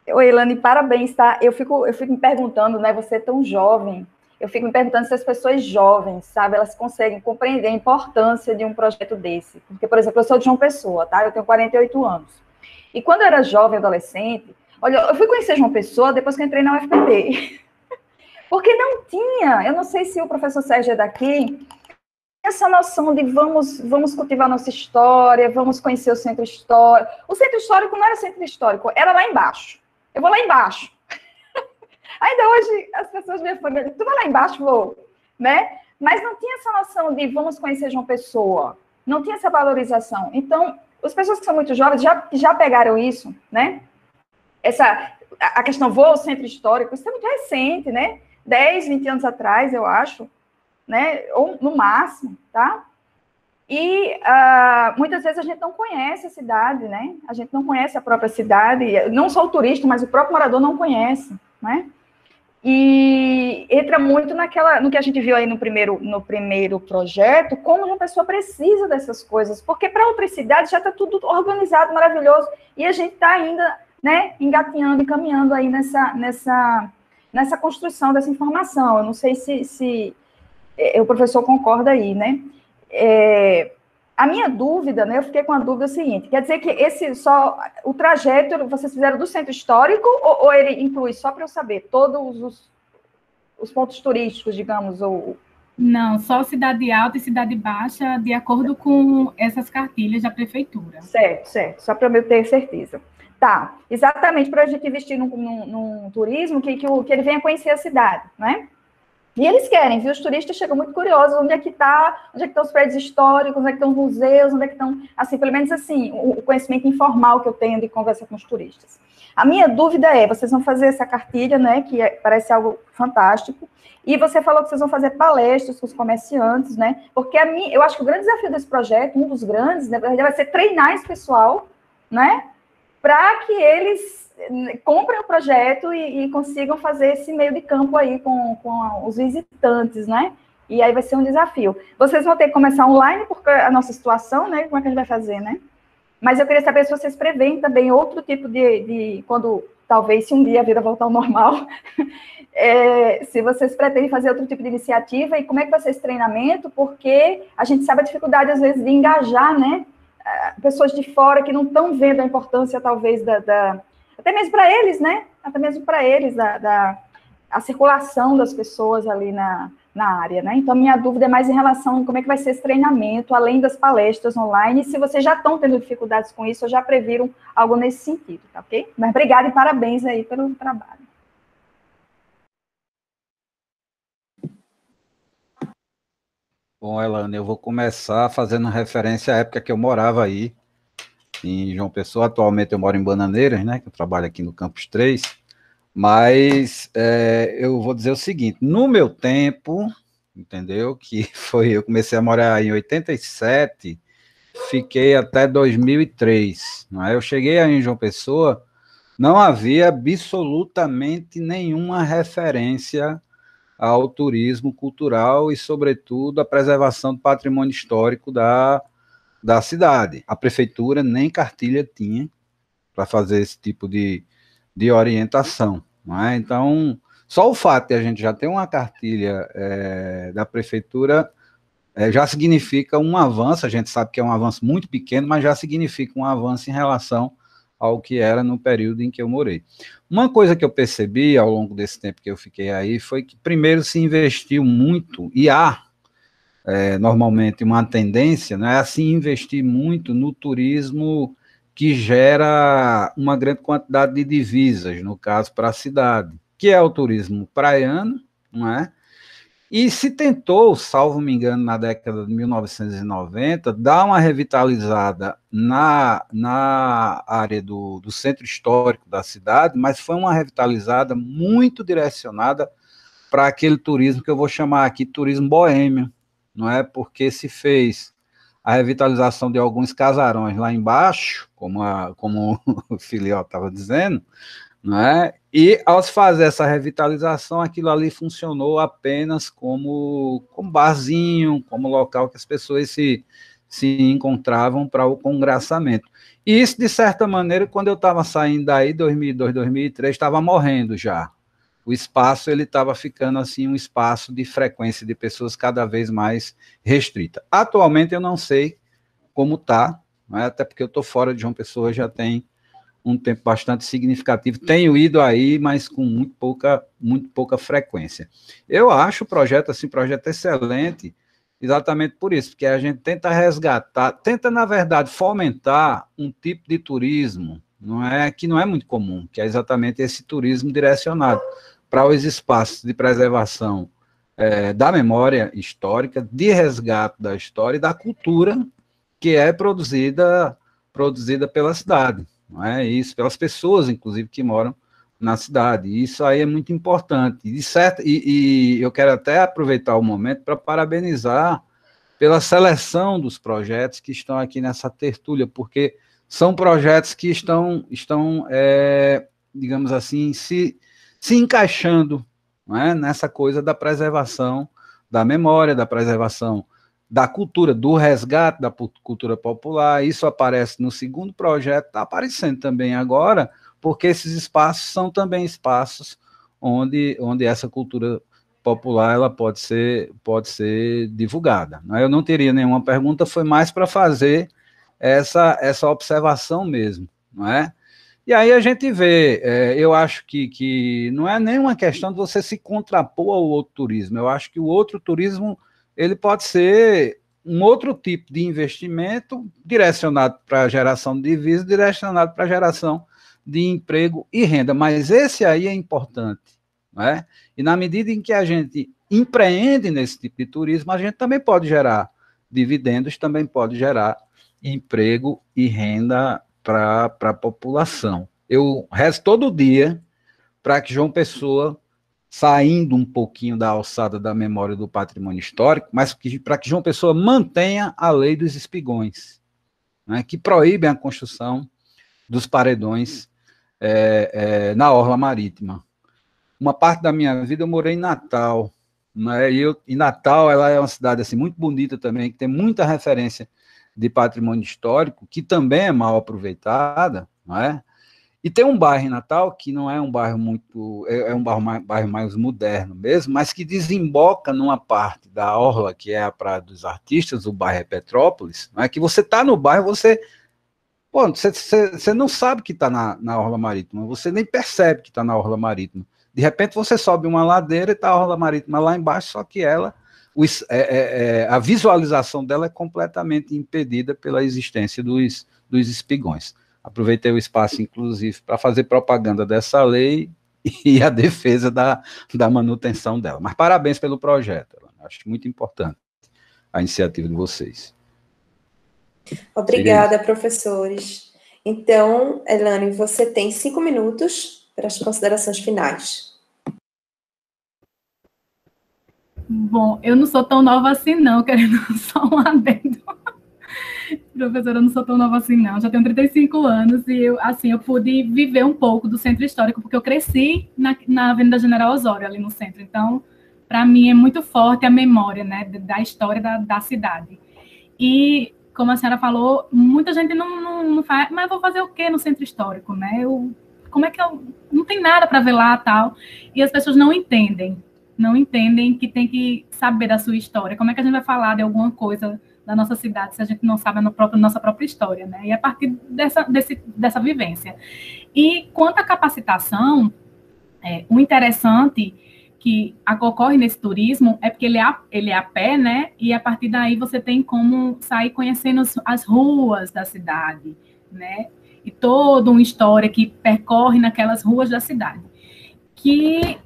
Oi, Elane, parabéns, tá? Eu fico me perguntando, né? Você é tão jovem. Eu fico me perguntando se as pessoas jovens, sabe, elas conseguem compreender a importância de um projeto desse. Porque, por exemplo, eu sou de João Pessoa, tá? Eu tenho 48 anos. E quando eu era jovem, adolescente, olha, eu fui conhecer João Pessoa depois que eu entrei na UFPB. Porque não tinha, eu não sei se o professor Sérgio é daqui, essa noção de vamos cultivar nossa história, vamos conhecer o centro histórico. O centro histórico não era centro histórico, era lá embaixo. Eu vou lá embaixo. Ainda hoje, as pessoas me falam, tu vai lá embaixo, vou, né? Mas não tinha essa noção de vamos conhecer João Pessoa. Não tinha essa valorização. Então, as pessoas que são muito jovens já pegaram isso, né? A questão vou ao centro histórico, isso é muito recente, né? 10, 20 anos atrás, eu acho, né? Ou no máximo, tá? E muitas vezes a gente não conhece a cidade, né? A gente não conhece a própria cidade, não só o turista, mas o próprio morador não conhece, né? E entra muito no que a gente viu aí no primeiro projeto, como uma pessoa precisa dessas coisas, porque para outras cidades já está tudo organizado, maravilhoso, e a gente está ainda, né, engatinhando e caminhando aí nessa construção dessa informação. Eu não sei se o professor concorda aí, né? A minha dúvida, né, eu fiquei com a dúvida seguinte, quer dizer que o trajeto vocês fizeram do centro histórico ou ele inclui, só para eu saber, todos os pontos turísticos, digamos, ou... Não, só Cidade Alta e Cidade Baixa, de acordo com essas cartilhas da prefeitura. Certo, só para eu ter certeza. Tá, exatamente, para a gente investir num turismo que ele venha conhecer a cidade, né? E eles querem, viu? Os turistas chegam muito curiosos, onde é que estão os prédios históricos, onde é que estão os museus, onde é que estão, assim, pelo menos assim, o conhecimento informal que eu tenho de conversar com os turistas. A minha dúvida vocês vão fazer essa cartilha, né, que parece algo fantástico, e você falou que vocês vão fazer palestras com os comerciantes, né, porque eu acho que o grande desafio desse projeto, um dos grandes, na verdade, vai ser treinar esse pessoal, né, para que eles comprem o projeto e consigam fazer esse meio de campo aí com os visitantes, né? E aí vai ser um desafio. Vocês vão ter que começar online, porque a nossa situação, né? Como é que a gente vai fazer, né? Mas eu queria saber se vocês preveem também outro tipo de quando, talvez, se um dia a vida voltar ao normal, se vocês pretendem fazer outro tipo de iniciativa e como é que vai ser esse treinamento, porque a gente sabe a dificuldade, às vezes, de engajar, né? Pessoas de fora que não estão vendo a importância, talvez, até mesmo para eles, né? Até mesmo para eles, a circulação das pessoas ali na área, né? Então, minha dúvida é mais em relação a como é que vai ser esse treinamento, além das palestras online, e se vocês já estão tendo dificuldades com isso, ou já previram algo nesse sentido, tá ok? Mas obrigada e parabéns aí pelo trabalho. Bom, Elane, eu vou começar fazendo referência à época que eu morava aí, em João Pessoa. Atualmente eu moro em Bananeiras, né, que eu trabalho aqui no Campus 3, mas eu vou dizer o seguinte, no meu tempo, entendeu, que eu comecei a morar em 87, fiquei até 2003, não é? Eu cheguei aí em João Pessoa, não havia absolutamente nenhuma referência ao turismo cultural e, sobretudo, à preservação do patrimônio histórico da cidade. A prefeitura nem cartilha tinha para fazer esse tipo de orientação. Não é? Então, só o fato de a gente já ter uma cartilha da prefeitura já significa um avanço. A gente sabe que é um avanço muito pequeno, mas já significa um avanço em relação ao que era no período em que eu morei. Uma coisa que eu percebi ao longo desse tempo que eu fiquei aí foi que, primeiro, se investiu muito, e há normalmente uma tendência, né, a se investir muito no turismo que gera uma grande quantidade de divisas, no caso, para a cidade, que é o turismo praiano, não é? E se tentou, salvo me engano, na década de 1990, dar uma revitalizada na área do centro histórico da cidade, mas foi uma revitalizada muito direcionada para aquele turismo que eu vou chamar aqui turismo boêmio, não é? Porque se fez a revitalização de alguns casarões lá embaixo, como o Filió estava dizendo, não é? E ao se fazer essa revitalização, aquilo ali funcionou apenas como barzinho, como local que as pessoas se encontravam para o congraçamento. E isso, de certa maneira, quando eu estava saindo daí, 2002, 2003, estava morrendo já. O espaço ele estava ficando assim um espaço de frequência de pessoas cada vez mais restrita. Atualmente eu não sei como está, é? Até porque eu estou fora de João Pessoa já tem um tempo bastante significativo. Tenho ido aí, mas com muito pouca frequência. Eu acho o projeto assim, projeto excelente, exatamente por isso, porque a gente tenta resgatar, tenta na verdade fomentar um tipo de turismo, que não é muito comum, que é exatamente esse turismo direcionado para os espaços de preservação da memória histórica, de resgate da história e da cultura que é produzida pela cidade, não é isso, pelas pessoas, inclusive, que moram na cidade. Isso aí é muito importante. E eu quero até aproveitar o momento para parabenizar pela seleção dos projetos que estão aqui nessa tertúlia, porque são projetos que estão digamos assim, se encaixando, não é, nessa coisa da preservação da memória, da preservação da cultura, do resgate da cultura popular. Isso aparece no segundo projeto, está aparecendo também agora, porque esses espaços são também espaços onde essa cultura popular ela pode ser divulgada. Eu não teria nenhuma pergunta, foi mais para fazer essa observação mesmo, não é? E aí a gente vê, eu acho que não é nenhuma questão de você se contrapor ao outro turismo, eu acho que o outro turismo ele pode ser um outro tipo de investimento direcionado para a geração de divisas, direcionado para a geração de emprego e renda, mas esse aí é importante, não é? E na medida em que a gente empreende nesse tipo de turismo, a gente também pode gerar dividendos, também pode gerar emprego e renda para a população. Eu rezo todo dia para que João Pessoa, saindo um pouquinho da alçada da memória do patrimônio histórico, mas para que João Pessoa mantenha a lei dos espigões, né, que proíbem a construção dos paredões na orla marítima. Uma parte da minha vida eu morei em Natal, né, e Natal ela é uma cidade assim, muito bonita também, que tem muita referência de patrimônio histórico, que também é mal aproveitada, não é? E tem um bairro em Natal que não é um bairro muito... É um bairro mais moderno mesmo, mas que desemboca numa parte da orla, que é a Praia dos Artistas, o bairro é Petrópolis, não é? Que você está no bairro, você não sabe que está na orla marítima, você nem percebe que está na orla marítima. De repente você sobe uma ladeira e está a orla marítima lá embaixo, só que a visualização dela é completamente impedida pela existência dos espigões. Aproveitei o espaço, inclusive, para fazer propaganda dessa lei e a defesa da manutenção dela. Mas parabéns pelo projeto, acho muito importante a iniciativa de vocês. Obrigada, professores. Então, Elane, você tem 5 minutos para as considerações finais. Bom, eu não sou tão nova assim, não, querendo só um adendo. Professora, eu não sou tão nova assim, não. Já tenho 35 anos e eu pude viver um pouco do centro histórico, porque eu cresci na Avenida General Osório, ali no centro. Então, para mim, é muito forte a memória, né, da história da cidade. E, como a senhora falou, muita gente não faz, mas eu vou fazer o quê no centro histórico, né? Como é que eu... Não tem nada para ver lá, tal. E as pessoas não entendem que tem que saber da sua história. Como é que a gente vai falar de alguma coisa da nossa cidade se a gente não sabe a nossa própria história, né? E a partir dessa vivência. E quanto à capacitação, o interessante que ocorre nesse turismo é porque ele é a pé, né? E a partir daí você tem como sair conhecendo as ruas da cidade, né? E toda uma história que percorre naquelas ruas da cidade. Que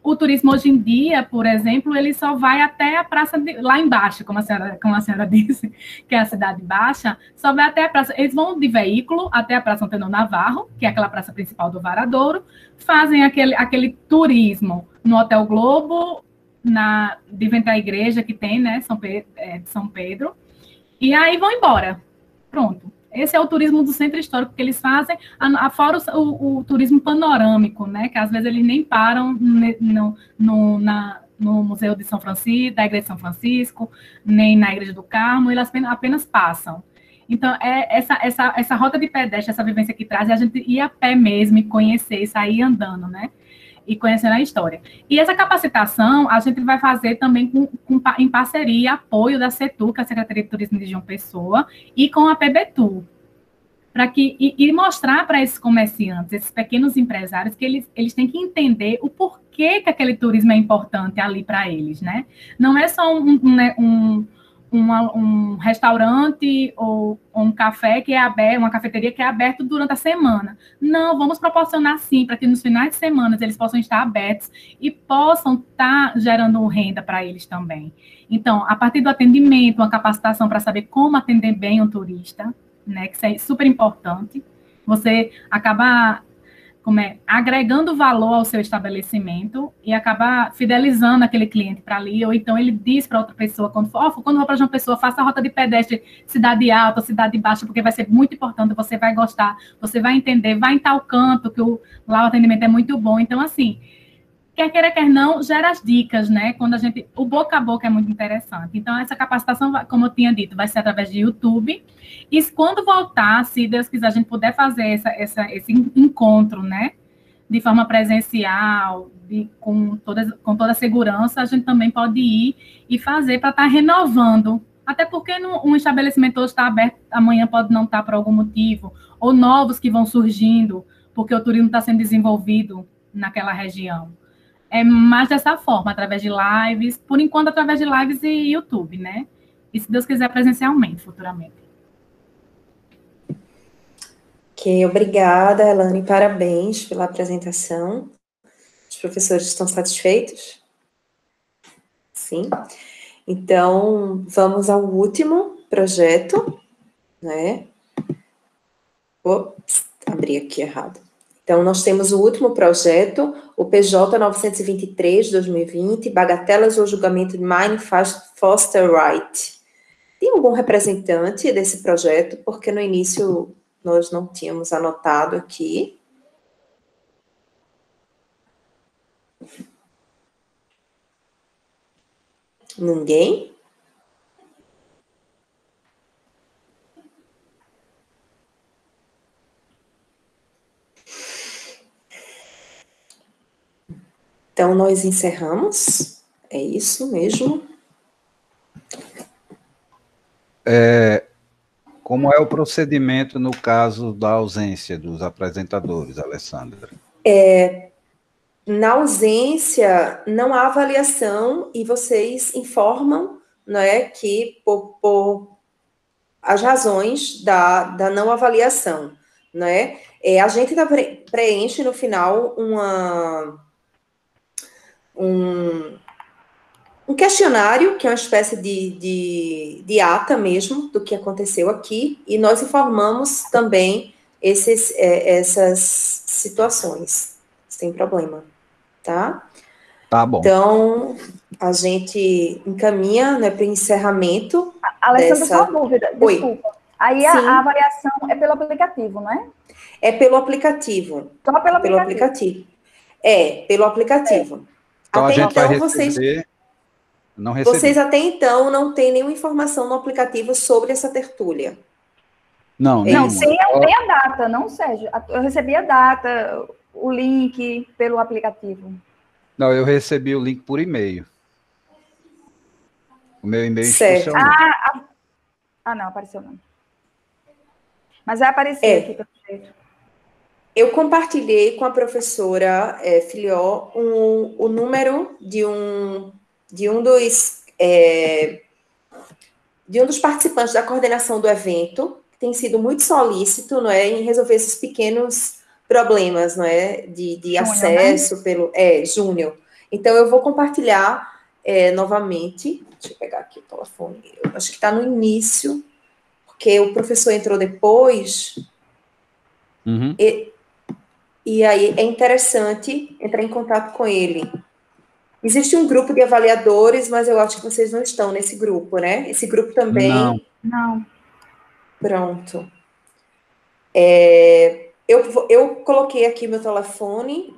o turismo hoje em dia, por exemplo, ele só vai até a praça lá embaixo, como a senhora disse, que é a Cidade Baixa, só vai até a praça. Eles vão de veículo até a Praça Antenor Navarro, que é aquela praça principal do Varadouro, fazem aquele turismo no Hotel Globo, de frente à igreja que tem, né, São Pedro, e aí vão embora. Pronto. Esse é o turismo do centro histórico que eles fazem, fora o turismo panorâmico, né, que às vezes eles nem param no Museu de São Francisco, da Igreja de São Francisco, nem na Igreja do Carmo, eles apenas passam. Então, essa rota de pedestre, essa vivência que traz, é a gente ir a pé mesmo e conhecer, sair andando, né? E conhecendo a história. E essa capacitação, a gente vai fazer também em parceria e apoio da CETU, que é a Secretaria de Turismo de João Pessoa, e com a PBTU, e mostrar para esses comerciantes, esses pequenos empresários, que eles têm que entender o porquê que aquele turismo é importante ali para eles, né? Não é só um restaurante ou um café que é aberto, uma cafeteria que é aberto durante a semana. Não, vamos proporcionar sim, para que nos finais de semana eles possam estar abertos e possam estar gerando renda para eles também. Então, a partir do atendimento, uma capacitação para saber como atender bem um turista, né, que isso é super importante, você acaba agregando valor ao seu estabelecimento e acaba fidelizando aquele cliente para ali, ou então ele diz para outra pessoa, quando vou para uma pessoa, faça a rota de pedestre cidade alta, cidade baixa, porque vai ser muito importante, você vai gostar, você vai entender, vai em tal canto, que lá o atendimento é muito bom. Então, assim, quer queira, quer não, gera as dicas, né? O boca a boca é muito interessante. Então, essa capacitação, como eu tinha dito, vai ser através de YouTube. E quando voltar, se Deus quiser, a gente puder fazer esse encontro, né? De forma presencial, com toda a segurança, a gente também pode ir e fazer para estar renovando. Até porque um estabelecimento hoje está aberto, amanhã pode não estar por algum motivo, ou novos que vão surgindo, porque o turismo está sendo desenvolvido naquela região. É mais dessa forma, através de lives, por enquanto através de lives e YouTube, né? E se Deus quiser, presencialmente, futuramente. Ok, obrigada, Elane, parabéns pela apresentação. Os professores estão satisfeitos? Sim. Então, vamos ao último projeto, né? Ops, abri aqui errado. Então, nós temos o último projeto, o PJ 923, 2020, Bagatelas ou Julgamento de Mine Foster Wright. Tem algum representante desse projeto? Porque no início nós não tínhamos anotado aqui. Ninguém? Então, nós encerramos. É isso mesmo. Como é o procedimento no caso da ausência dos apresentadores, Alessandra? Na ausência, não há avaliação e vocês informam, né, que por as razões da não avaliação, né? A gente preenche no final um questionário, que é uma espécie de ata mesmo do que aconteceu aqui, e nós informamos também essas situações, sem problema, tá? Tá bom. Então, a gente encaminha, né, para o encerramento. Alessandra, só uma dúvida, desculpa. Oi. Aí a avaliação é pelo aplicativo, não é? É pelo aplicativo. Só pelo aplicativo. Pelo aplicativo. Então, até a gente então, vai receber... Não recebi. Vocês até então não têm nenhuma informação no aplicativo sobre essa tertúlia. Não, tem a data, não, Sérgio. Eu recebi a data, o link pelo aplicativo. Não, eu recebi o link por e-mail. O meu e-mail institucional. Não, apareceu não. Mas vai aparecer aqui, pelo jeito. Eu compartilhei com a professora Filió o número de um dos participantes da coordenação do evento, que tem sido muito solícito, não é, em resolver esses pequenos problemas, não é, de acesso, né? Pelo Júnior. Então, eu vou compartilhar novamente. Deixa eu pegar aqui o telefone. Eu acho que está no início, porque o professor entrou depois. Uhum. E aí é interessante entrar em contato com ele. Existe um grupo de avaliadores, mas eu acho que vocês não estão nesse grupo, né? Esse grupo também... Não. Pronto. Eu coloquei aqui meu telefone.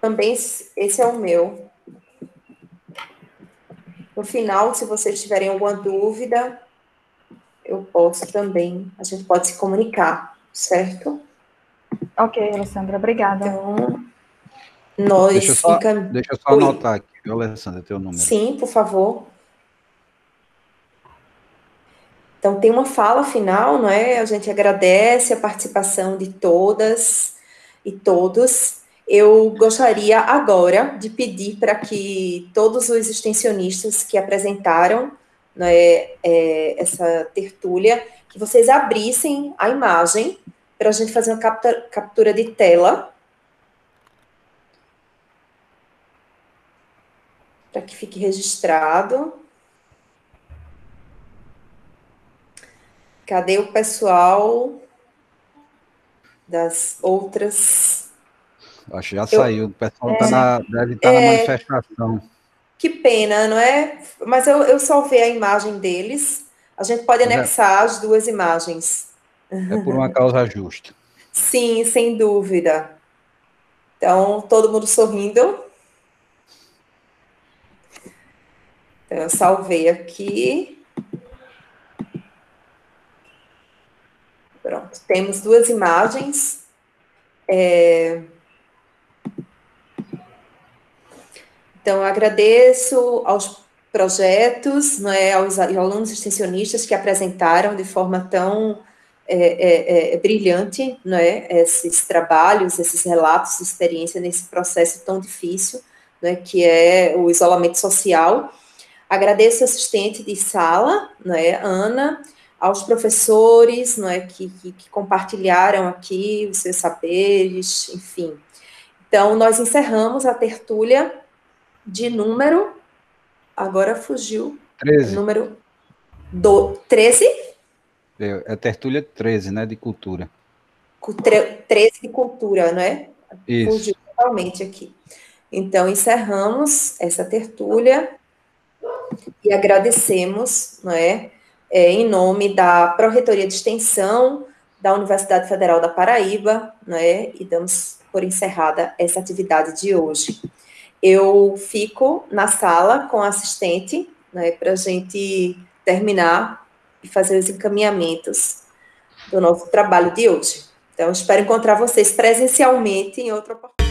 Também esse é o meu. No final, se vocês tiverem alguma dúvida, eu posso também, a gente pode se comunicar, certo? Ok, Alessandra, obrigada. Então, nós Deixa eu só anotar aqui, viu, Alessandra, teu número. Sim, por favor. Então, tem uma fala final, não é? A gente agradece a participação de todas e todos. Eu gostaria agora de pedir para que todos os extensionistas que apresentaram, né, essa tertúlia, que vocês abrissem a imagem para a gente fazer uma captura de tela, para que fique registrado. Cadê o pessoal das outras? Acho que já saiu, o pessoal deve estar na manifestação. Que pena, não é? Mas eu salvei a imagem deles. A gente pode anexar as duas imagens. É por uma causa justa. Sim, sem dúvida. Então, todo mundo sorrindo. Então, eu salvei aqui. Pronto, temos duas imagens. Então, eu agradeço aos projetos, não é, aos alunos extensionistas que apresentaram de forma tão brilhante, não é, esses trabalhos, esses relatos de experiência nesse processo tão difícil, não é, que é o isolamento social. Agradeço a assistente de sala, não é, Ana, aos professores, não é, que compartilharam aqui os seus saberes, enfim. Então, nós encerramos a tertúlia de número, agora fugiu, 13. Número 13? É tertúlia 13, né, de cultura. 13 de cultura, não é? Isso. Fugiu totalmente aqui. Então, encerramos essa tertúlia e agradecemos, não é, em nome da Pró-Reitoria de Extensão da Universidade Federal da Paraíba, não é, e damos por encerrada essa atividade de hoje. Eu fico na sala com a assistente, né, para a gente terminar e fazer os encaminhamentos do nosso trabalho de hoje. Então, espero encontrar vocês presencialmente em outra oportunidade.